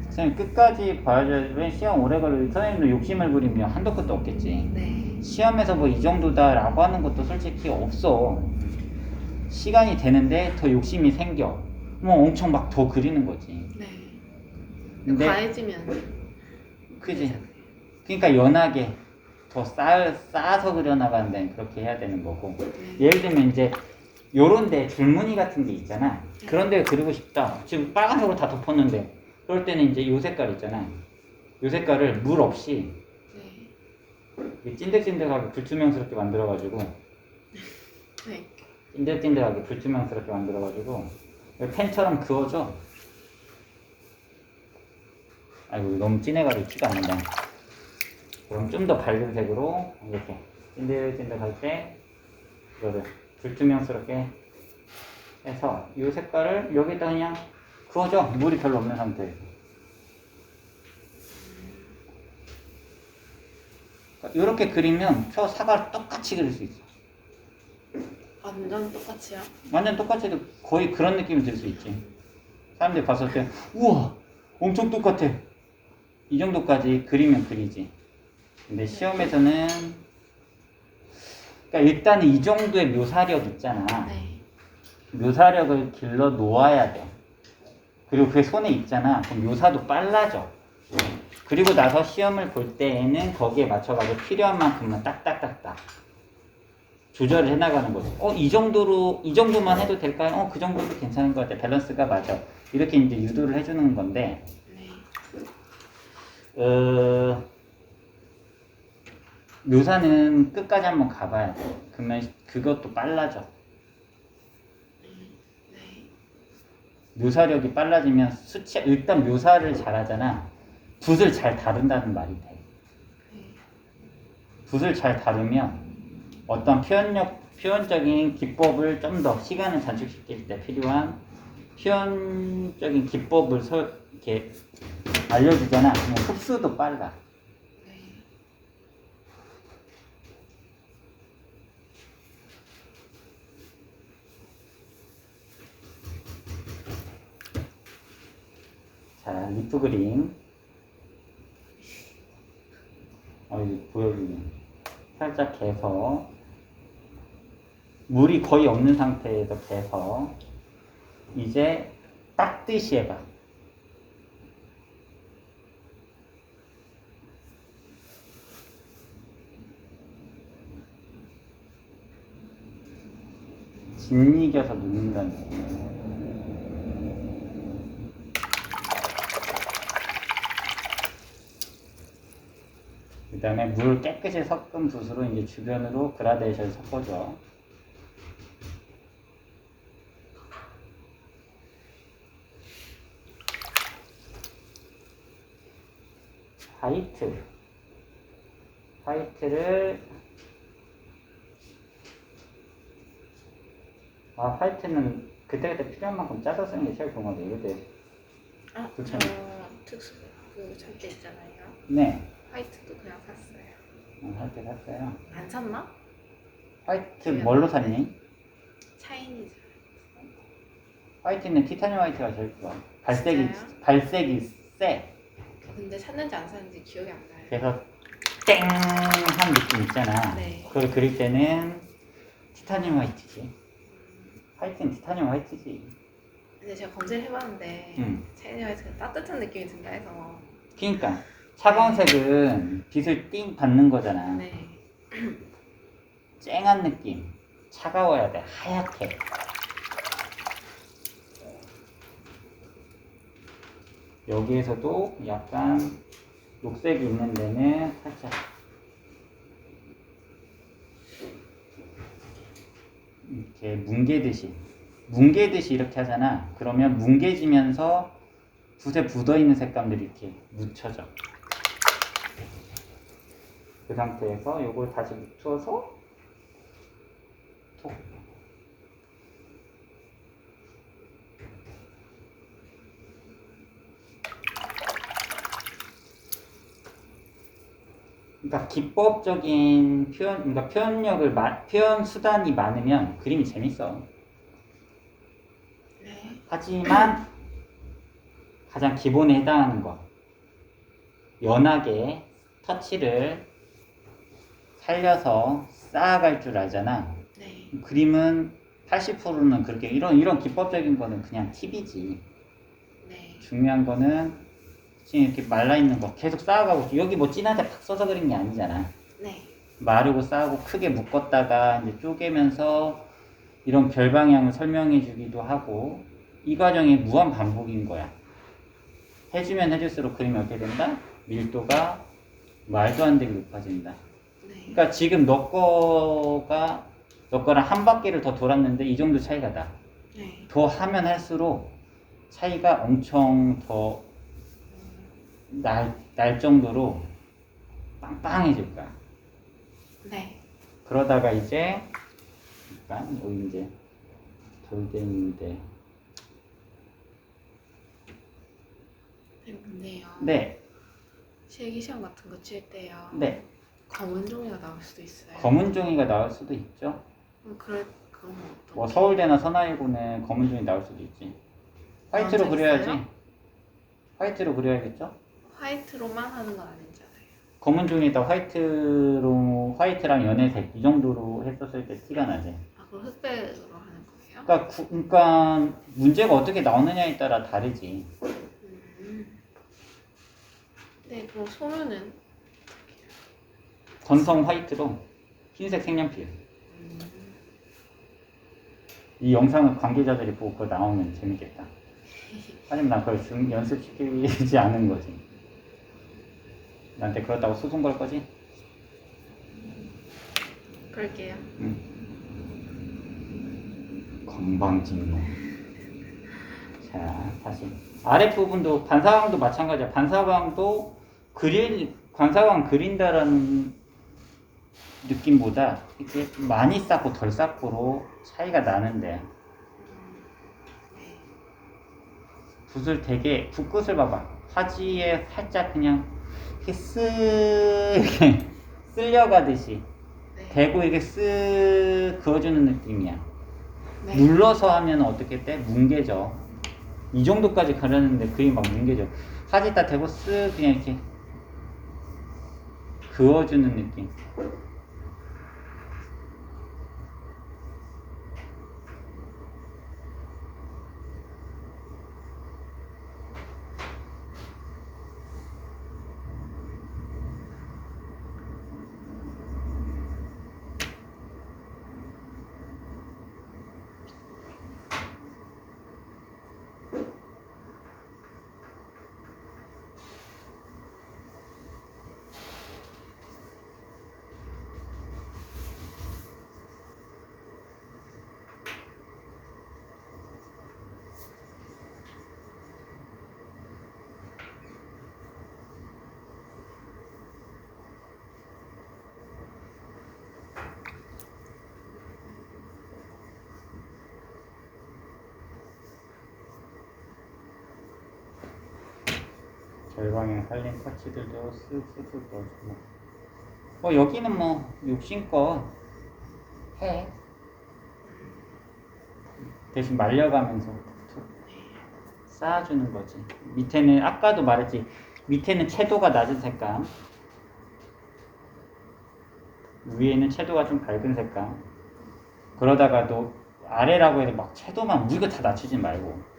선생님 끝까지 봐야지. 왜 시험 오래 걸리고 선생님도 욕심을 부리면 한도 끝도 없겠지. 네. 시험에서 뭐 이 정도다 라고 하는 것도 솔직히 없어. 시간이 되는데 더 욕심이 생겨. 뭐 엄청 막 더 그리는 거지. 네. 근데 과해지면. 그지. 그러니까 연하게 더 쌓아서 그려나가는 데는 그렇게 해야 되는 거고. 네. 예를 들면 이제 요런데 줄무늬 같은 게 있잖아. 그런 데 그리고 싶다. 지금 빨간색으로 다 덮었는데 그럴 때는 이제 요 색깔 있잖아. 요 색깔을 물 없이 네. 찐득찐득하게 불투명스럽게 만들어가지고 네. 찐득찐득하게 불투명스럽게 만들어가지고 펜처럼 그어줘. 아이고 너무 진해가지고 티가 안 난다. 그럼 좀 더 밝은 색으로 이렇게 찐득찐득할 때 이거를 불투명스럽게 해서 이 색깔을 여기다 그냥 그어줘. 물이 별로 없는 상태에서. 이렇게 그리면 저 사과를 똑같이 그릴 수 있어. 완전 똑같이요? 완전 똑같이 해도 거의 그런 느낌이 들 수 있지. 사람들이 봤을 때 우와 엄청 똑같아. 이 정도까지 그리면 그리지. 근데 시험에서는 그러니까 일단은 이 정도의 묘사력 있잖아. 네. 묘사력을 길러 놓아야 돼. 그리고 그게 손에 있잖아. 그럼 묘사도 빨라져. 그리고 나서 시험을 볼 때에는 거기에 맞춰가지고 필요한 만큼만 딱딱딱딱 조절을 해나가는 거지. 이 정도만 해도 될까요? 그 정도도 괜찮은 것 같아. 밸런스가 맞아. 이렇게 이제 유도를 해주는 건데, 네. 묘사는 끝까지 한번 가봐야 돼. 그러면 그것도 빨라져. 네. 묘사력이 빨라지면 일단 묘사를 잘하잖아. 붓을 잘 다룬다는 말이 돼. 붓을 잘 다루면 어떤 표현적인 기법을 좀 더 시간을 단축시킬 때 필요한 표현적인 기법을 이렇게 알려주잖아. 그럼 흡수도 빨라. 네. 자, 리프 그림. 이거 보여주네. 살짝 개서 물이 거의 없는 상태에서 개서 이제 닦듯이 해봐. 짓이겨서 눕는다는 거예요. 그 다음에 물 깨끗이 섞은 붓으로 이제 주변으로 그라데이션을 섞어줘. 화이트는 그때그때 필요한 만큼 짜서 쓰는 게 제일 좋은 것 같아요. 이때 저 특수 살 때 있잖아요. 네. 화이트도 그냥 샀어요. 화이트 샀어요. 안 샀나? 화이트 뭘로 샀니? 차이니즈. 화이트는 티타늄 화이트가 제일 좋아. 진짜요? 발색이 세. 근데 샀는지 안 샀는지 기억이 안 나요. 그래서 땡한 느낌 있잖아. 네. 그걸 그릴 때는 티타늄 화이트지. 화이트는 티타늄 화이트지. 근데 제가 검색을 해봤는데 차이니즈 화이트가 따뜻한 느낌이 든다 해서. 그러니까 차가운 색은 빛을 띵 받는 거잖아. 네. 쨍한 느낌. 차가워야 돼. 하얗게. 여기에서도 약간 녹색이 있는 데는 살짝 이렇게 뭉개듯이 이렇게 하잖아. 그러면 뭉개지면서 붓에 묻어있는 색감들이 이렇게 묻혀져. 그 상태에서 요걸 다시 묻혀서 톡. 그러니까 기법적인 그러니까 표현 수단이 많으면 그림이 재밌어. 네. 하지만 가장 기본에 해당하는 거, 연하게 터치를 살려서 쌓아갈 줄 알잖아. 네. 그림은 80%는 그렇게 이런 기법적인 거는 그냥 팁이지. 네. 중요한 거는 지금 이렇게 말라있는 거 계속 쌓아가고, 여기 뭐 진하게 팍 써서 그린 게 아니잖아. 네. 마르고 쌓고 크게 묶었다가 이제 쪼개면서 이런 별 방향을 설명해 주기도 하고, 이 과정이 무한 반복인 거야. 해주면 해줄수록 그림이 어떻게 된다? 밀도가 말도 안 되게 높아진다. 네. 그러니까 지금 너 거랑 한 바퀴를 더 돌았는데 이 정도 차이가 나. 네. 더 하면 할수록 차이가 엄청 더 날 정도로 빵빵해질 거야. 네. 그러다가 이제 약간 여기 이제 돌덩이인데, 근데요. 네, 실기시험 같은 거 칠 때요. 네, 검은 종이가 나올 수도 있어요. 검은 종이가 나올 수도 있죠. 그럼 어떻게? 뭐 서울대나 서나이고는 검은 종이 나올 수도 있지. 화이트로 적 그려야지. 있어요? 화이트로 그려야겠죠. 화이트로만 하는 건 아니잖아요. 검은 종이에다 화이트랑 연회색 이 정도로 했었을 때 티가 나지. 그럼 흑백으로 하는 거예요? 그러니까 문제가 어떻게 나오느냐에 따라 다르지. 네, 그럼 소면은 건성 화이트로 흰색 색연필. 이 영상을 관계자들이 보고 그거 나오면 재밌겠다. 하지만 난 그걸 연습시키지 않은 거지. 나한테 그렇다고 소송 걸 거지? 그럴게요. 건방진거. 자, 다시 아랫부분도 반사광도 마찬가지야. 반사광도 반사광 그린다라는 느낌보다 이렇게 많이 쌓고 덜 쌓고로 차이가 나는데, 붓을 되게 붓끝을 봐봐. 화지에 살짝 그냥 이렇게 이렇게 쓸려가듯이 네. 대고 이게 쓱 그어주는 느낌이야. 네. 눌러서 하면 어떻게 돼? 뭉개져. 이 정도까지 가려는데 그게 막 뭉개져. 화지에다 대고 쓱 그냥 이렇게 그어주는 느낌. 절방에 살린 터치들도 쓱쓱쓱 넣어주고. 여기는 뭐 욕심껏 해. 대신 말려가면서 툭툭 쌓아주는 거지. 밑에는 아까도 말했지. 밑에는 채도가 낮은 색감, 위에는 채도가 좀 밝은 색감. 그러다가도 아래라고 해서 막 채도만 우리가 다 낮추지 말고.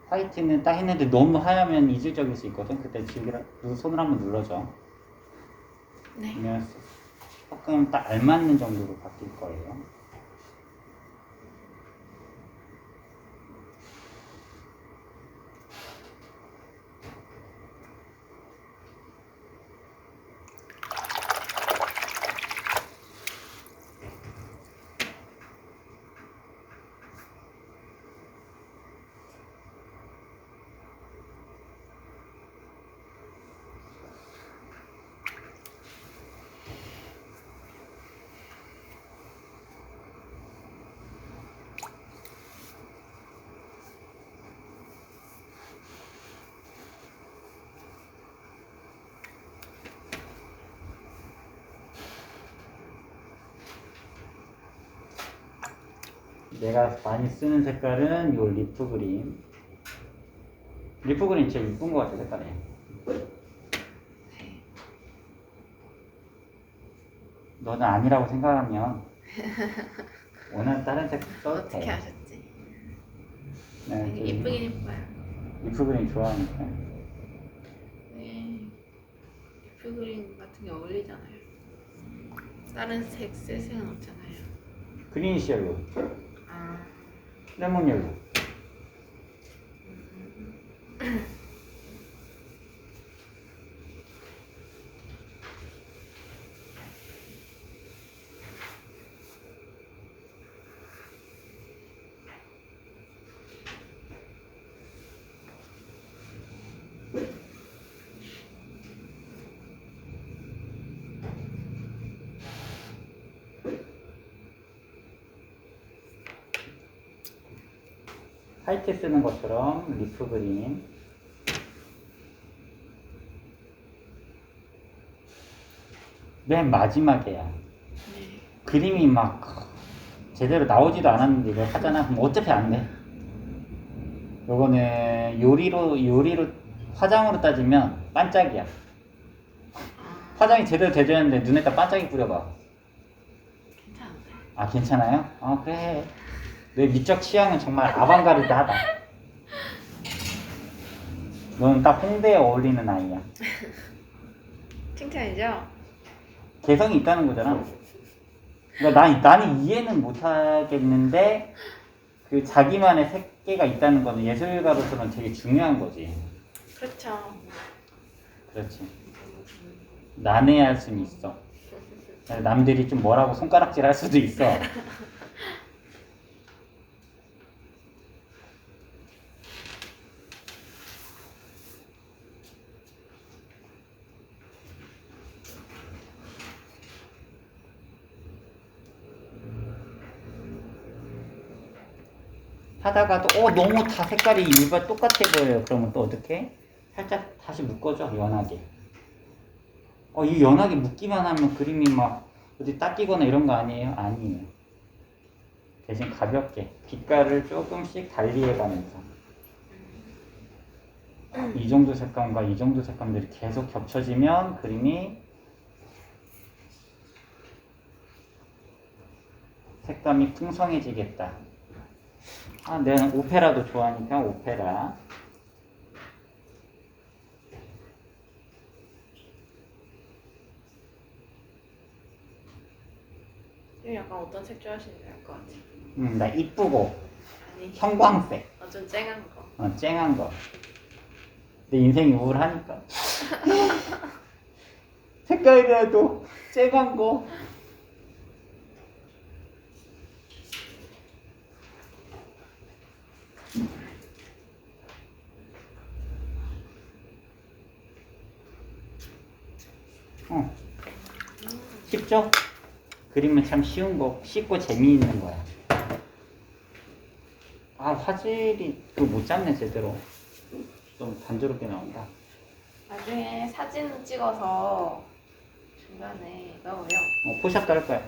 화이트는 딱 했는데 너무 하얗면 이질적일 수 있거든. 그때 손을 한번 눌러줘. 네. 그러면 조금 딱 알맞는 정도로 바뀔 거예요. 내가 많이 쓰는 색깔은 요 리프 그린. 리프 그린 진짜 이쁜 것 같아, 색깔이. 너는 아니라고 생각하면 원하는 다른 색 써도 어떻게 돼. 하셨지? 네, 되게 예쁘긴 예뻐요. 리프 그린 좋아하니까. 네. 리프 그린 같은 게 어울리잖아요. 다른 쓸 색은 없잖아요. 그리니시 옐로, 아, 레몬 옐로. 화이트 쓰는 것처럼 리프 그린. 맨 마지막에야. 네. 그림이 막 제대로 나오지도 않았는데 이걸 하잖아. 그럼 어차피 안 돼. 요거는 요리로 화장으로 따지면 반짝이야. 화장이 제대로 되줘야 하는데 눈에다 반짝이 뿌려봐. 괜찮은데. 아 괜찮아요? 아 그래. 내 미적 취향은 정말 아방가르드하다. 너는 딱 홍대에 어울리는 아이야. 칭찬이죠? 개성이 있다는 거잖아. 그러니까 나는 이해는 못하겠는데 그 자기만의 색계가 있다는 거는 예술가로서는 되게 중요한 거지. 그렇죠. 그렇지. 난해할 수는 있어. 남들이 좀 뭐라고 손가락질 할 수도 있어. 하다가도 너무 다 색깔이 일반 똑같아 보여요. 그러면 또 어떻게? 살짝 다시 묶어줘. 연하게. 이 연하게 묶기만 하면 그림이 막 어디 닦이거나 이런 거 아니에요? 아니에요. 대신 가볍게 빛깔을 조금씩 달리해가면서 이 정도 색감과 이 정도 색감들이 계속 겹쳐지면 그림이 색감이 풍성해지겠다. 내가 오페라도 좋아하니까 오페라. 지금 약간 어떤 색 좋아하시는지 알 것 같아. 나 이쁘고 아니, 형광색. 좀 쨍한 거. 쨍한 거. 내 인생이 우울하니까. 색깔이라도 쨍한 거. 쉽죠? 그림은 참 쉬운 거, 쉽고 재미있는 거야. 화질이 못 잡네 제대로. 좀 단조롭게 나온다. 나중에 사진 찍어서 중간에 넣어요. 포샵도 할 거야.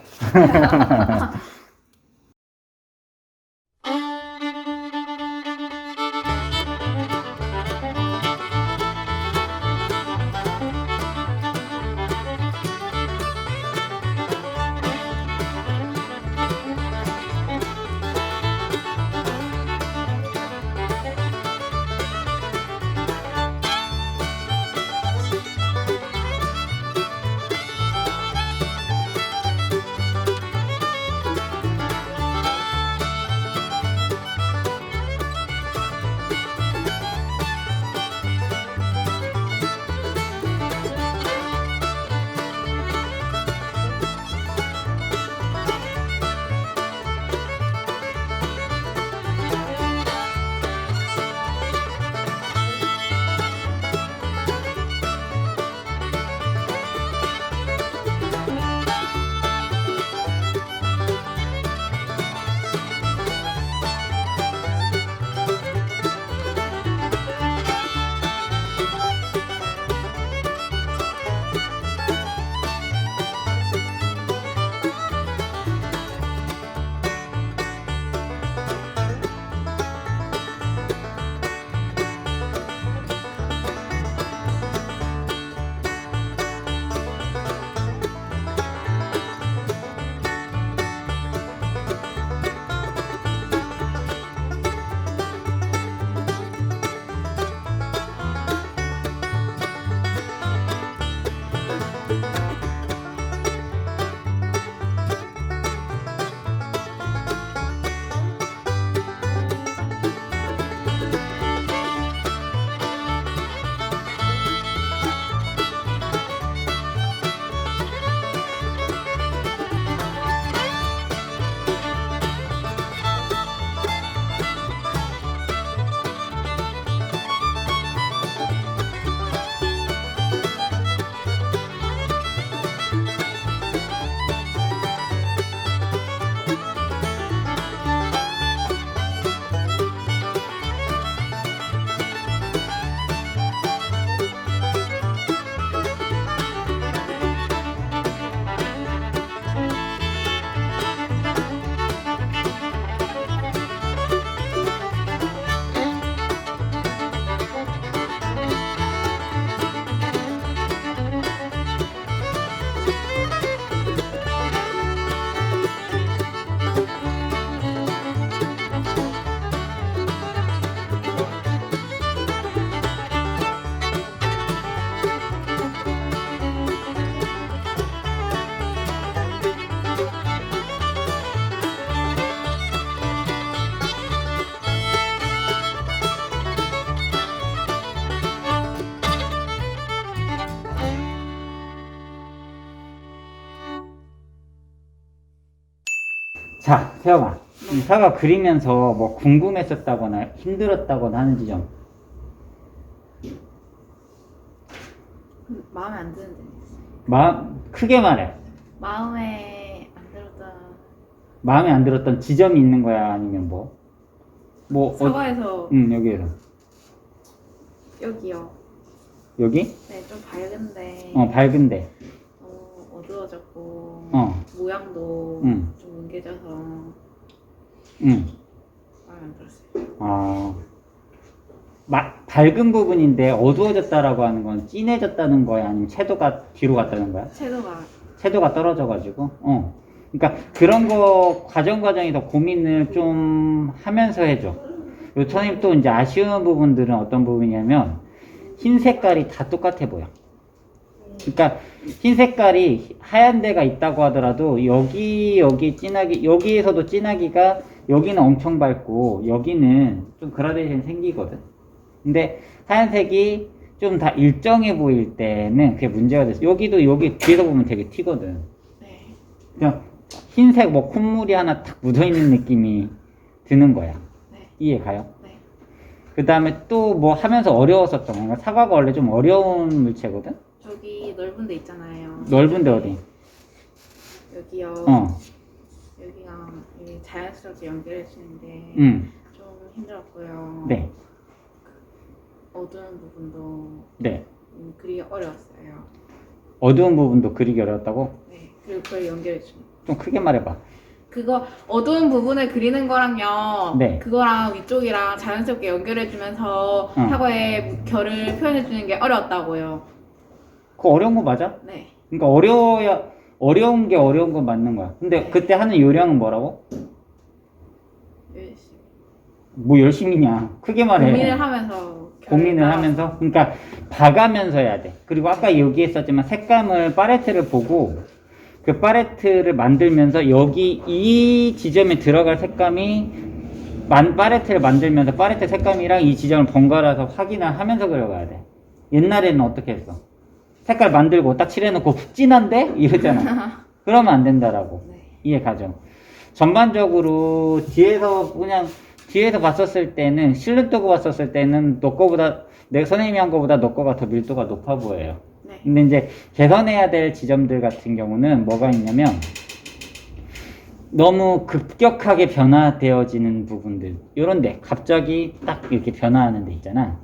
자, 태영아. 이 사과 그리면서 뭐 궁금했었다거나 힘들었다거나 하는 지점. 마음에 안 드는데. 크게 말해. 마음에 안 들었다. 마음에 안 들었던 지점이 있는 거야? 아니면 사과에서 여기에서. 여기요. 여기? 네, 좀 밝은데 밝은데. 어두워졌고 모양도 응. 좀 뭉개져서 응. 마음에 안 들었어요. 밝은 부분인데 어두워졌다라고 하는 건 진해졌다는 거야? 아니면 채도가 뒤로 갔다는 거야? 채도가 떨어져가지고. 그러니까 그런 거 과정에서 고민을 좀 하면서 해줘. 요 선생님 또 이제 아쉬운 부분들은 어떤 부분이냐면 흰 색깔이 다 똑같아 보여. 그러니까 흰 색깔이 하얀 데가 있다고 하더라도 여기 진하기, 여기에서도 진하기가 여기는 엄청 밝고 여기는 좀 그라데이션이 생기거든. 근데 하얀색이 좀 다 일정해 보일 때는 그게 문제가 됐어. 여기 뒤에서 보면 되게 튀거든. 네. 그냥 흰색 뭐 콧물이 하나 탁 묻어있는 느낌이 드는 거야. 네. 이해 가요? 네. 그 다음에 또 뭐 하면서 어려웠었던 건가? 사과가 원래 좀 어려운 물체거든? 저기 넓은 데 있잖아요. 넓은데 어디? 여기요. 여기가 이게 자연스럽게 연결해 주는데 좀 힘들었고요. 네. 어두운 부분도 네. 그리기 어려웠어요. 어두운 부분도 그리기 어려웠다고? 네. 그리고 그걸 연결해 주는. 좀 크게 말해봐. 그거 어두운 부분을 그리는 거랑요. 네. 그거랑 위쪽이랑 자연스럽게 연결해 주면서 사과의 결을 표현해 주는 게 어려웠다고요. 그거 어려운 거 맞아? 네. 그러니까 어려운 게 어려운 건 맞는 거야. 근데 네. 그때 하는 요령은 뭐라고? 열심히. 뭐 열심히냐? 크게 말해. 고민을 하면서. 그러니까 봐가면서 해야 돼. 그리고 아까 여기 했었지만 색감을 팔레트를 보고 그 팔레트를 만들면서 여기 이 지점에 들어갈 색감이 팔레트를 만들면서 팔레트 색감이랑 이 지점을 번갈아서 확인을 하면서 그려가야 돼. 옛날에는 어떻게 했어? 색깔 만들고 딱 칠해놓고 진한데? 이러잖아. 그러면 안 된다라고. 네. 이해 가죠? 전반적으로 뒤에서 봤었을 때는 실눈 뜨고 봤었을 때는 너 거보다 내 선생님이 한 거보다 너 거가 더 밀도가 높아 보여요. 네. 근데 이제 개선해야 될 지점들 같은 경우는 뭐가 있냐면 너무 급격하게 변화되어지는 부분들 요런데 갑자기 딱 이렇게 변화하는 데 있잖아.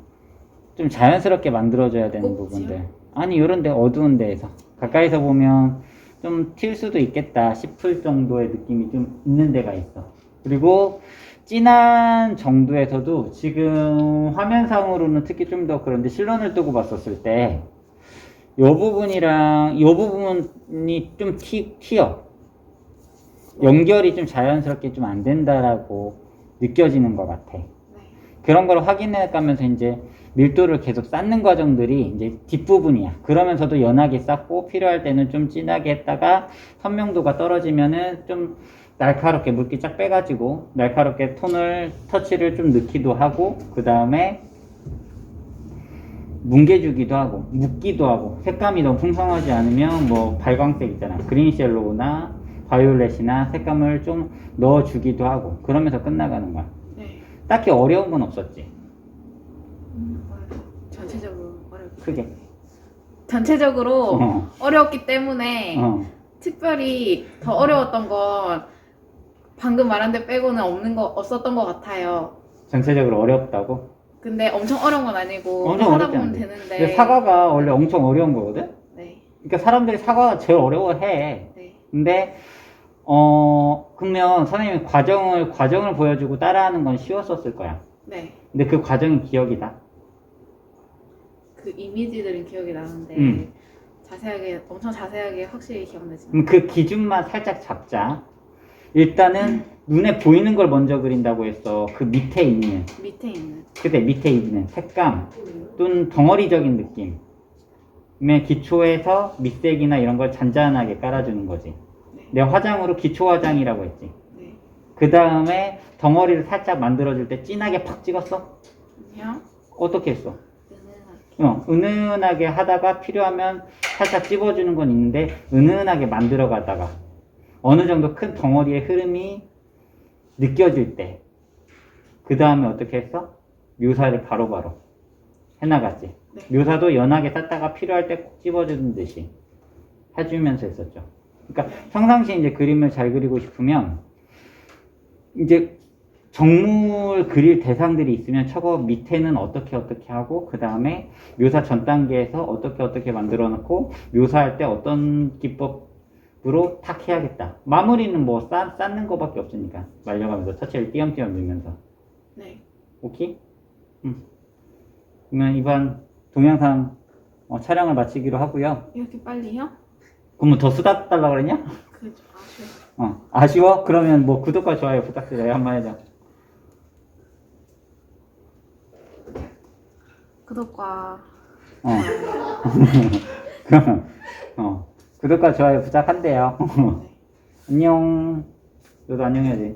좀 자연스럽게 만들어줘야 되는 꼭지요? 부분들. 아니 요런데 어두운 데에서 가까이서 보면 좀 튈 수도 있겠다 싶을 정도의 느낌이 좀 있는 데가 있어. 그리고 진한 정도에서도 지금 화면상으로는 특히 좀 더 그런데 실론을 뜨고 봤었을 때 요 부분이랑 요 부분이 좀 튀어. 연결이 좀 자연스럽게 좀 안 된다라고 느껴지는 것 같아. 그런 걸 확인해 가면서 이제 밀도를 계속 쌓는 과정들이 이제 뒷부분이야. 그러면서도 연하게 쌓고 필요할 때는 좀 진하게 했다가 선명도가 떨어지면은 좀 날카롭게 물기 쫙 빼가지고 날카롭게 터치를 좀 넣기도 하고 그 다음에 뭉개주기도 하고 묶기도 하고 색감이 너무 풍성하지 않으면 뭐 발광색 있잖아. 그린쉘로우나 바이올렛이나 색감을 좀 넣어주기도 하고 그러면서 끝나가는 거야. 네. 딱히 어려운 건 없었지. 전체적으로 어렵고. 크게. 전체적으로 어려웠기 때문에 특별히 더 어려웠던 건 방금 말한 데 빼고는 없었던 것 같아요. 전체적으로 어렵다고? 근데 엄청 어려운 건 아니고 엄청 하다 어렵지 보면 않은데. 되는데. 근데 사과가 원래 엄청 어려운 거거든? 네. 그러니까 사람들이 사과가 제일 어려워해. 네. 근데 그러면 선생님이 과정을 보여주고 따라하는 건 쉬웠었을 거야. 네. 근데 그 과정이 기억이다. 그 이미지들은 기억이 나는데 엄청 자세하게 확실히 기억나지. 그 기준만 살짝 잡자. 일단은 눈에 보이는 걸 먼저 그린다고 했어. 그 밑에 있는 색감 또는 덩어리적인 느낌의 기초에서 밑색이나 이런 걸 잔잔하게 깔아주는 거지. 내가 화장으로 기초 화장이라고 했지. 네. 그 다음에 덩어리를 살짝 만들어줄 때 진하게 팍 찍었어? 그냥 어떻게 했어? 은은하게. 은은하게 하다가 필요하면 살짝 찝어주는 건 있는데 은은하게 만들어 가다가 어느 정도 큰 덩어리의 흐름이 느껴질 때, 그 다음에 어떻게 했어? 묘사를 바로바로 해나갔지. 네. 묘사도 연하게 쌌다가 필요할 때 꼭 집어주는 듯이 해주면서 했었죠. 그러니까 평상시에 이제 그림을 잘 그리고 싶으면 이제 정물 그릴 대상들이 있으면 저거 밑에는 어떻게 하고 그 다음에 묘사 전 단계에서 어떻게 만들어 놓고 묘사할 때 어떤 기법으로 탁 해야겠다. 마무리는 뭐 쌓는 거밖에 없으니까 말려가면서 터치를 띄엄띄엄 넣으면서. 네. 오케이? 그러면 이번 동영상 촬영을 마치기로 하고요. 이렇게 빨리요? 그러면 더 수다 달라고 그랬냐? 그죠. 아쉬워. 아쉬워? 그러면 뭐 구독과 좋아요 부탁드려요. 한번 해줘. 구독과 구독과 좋아요 부탁한대요. 안녕. 너도 안녕 해야지.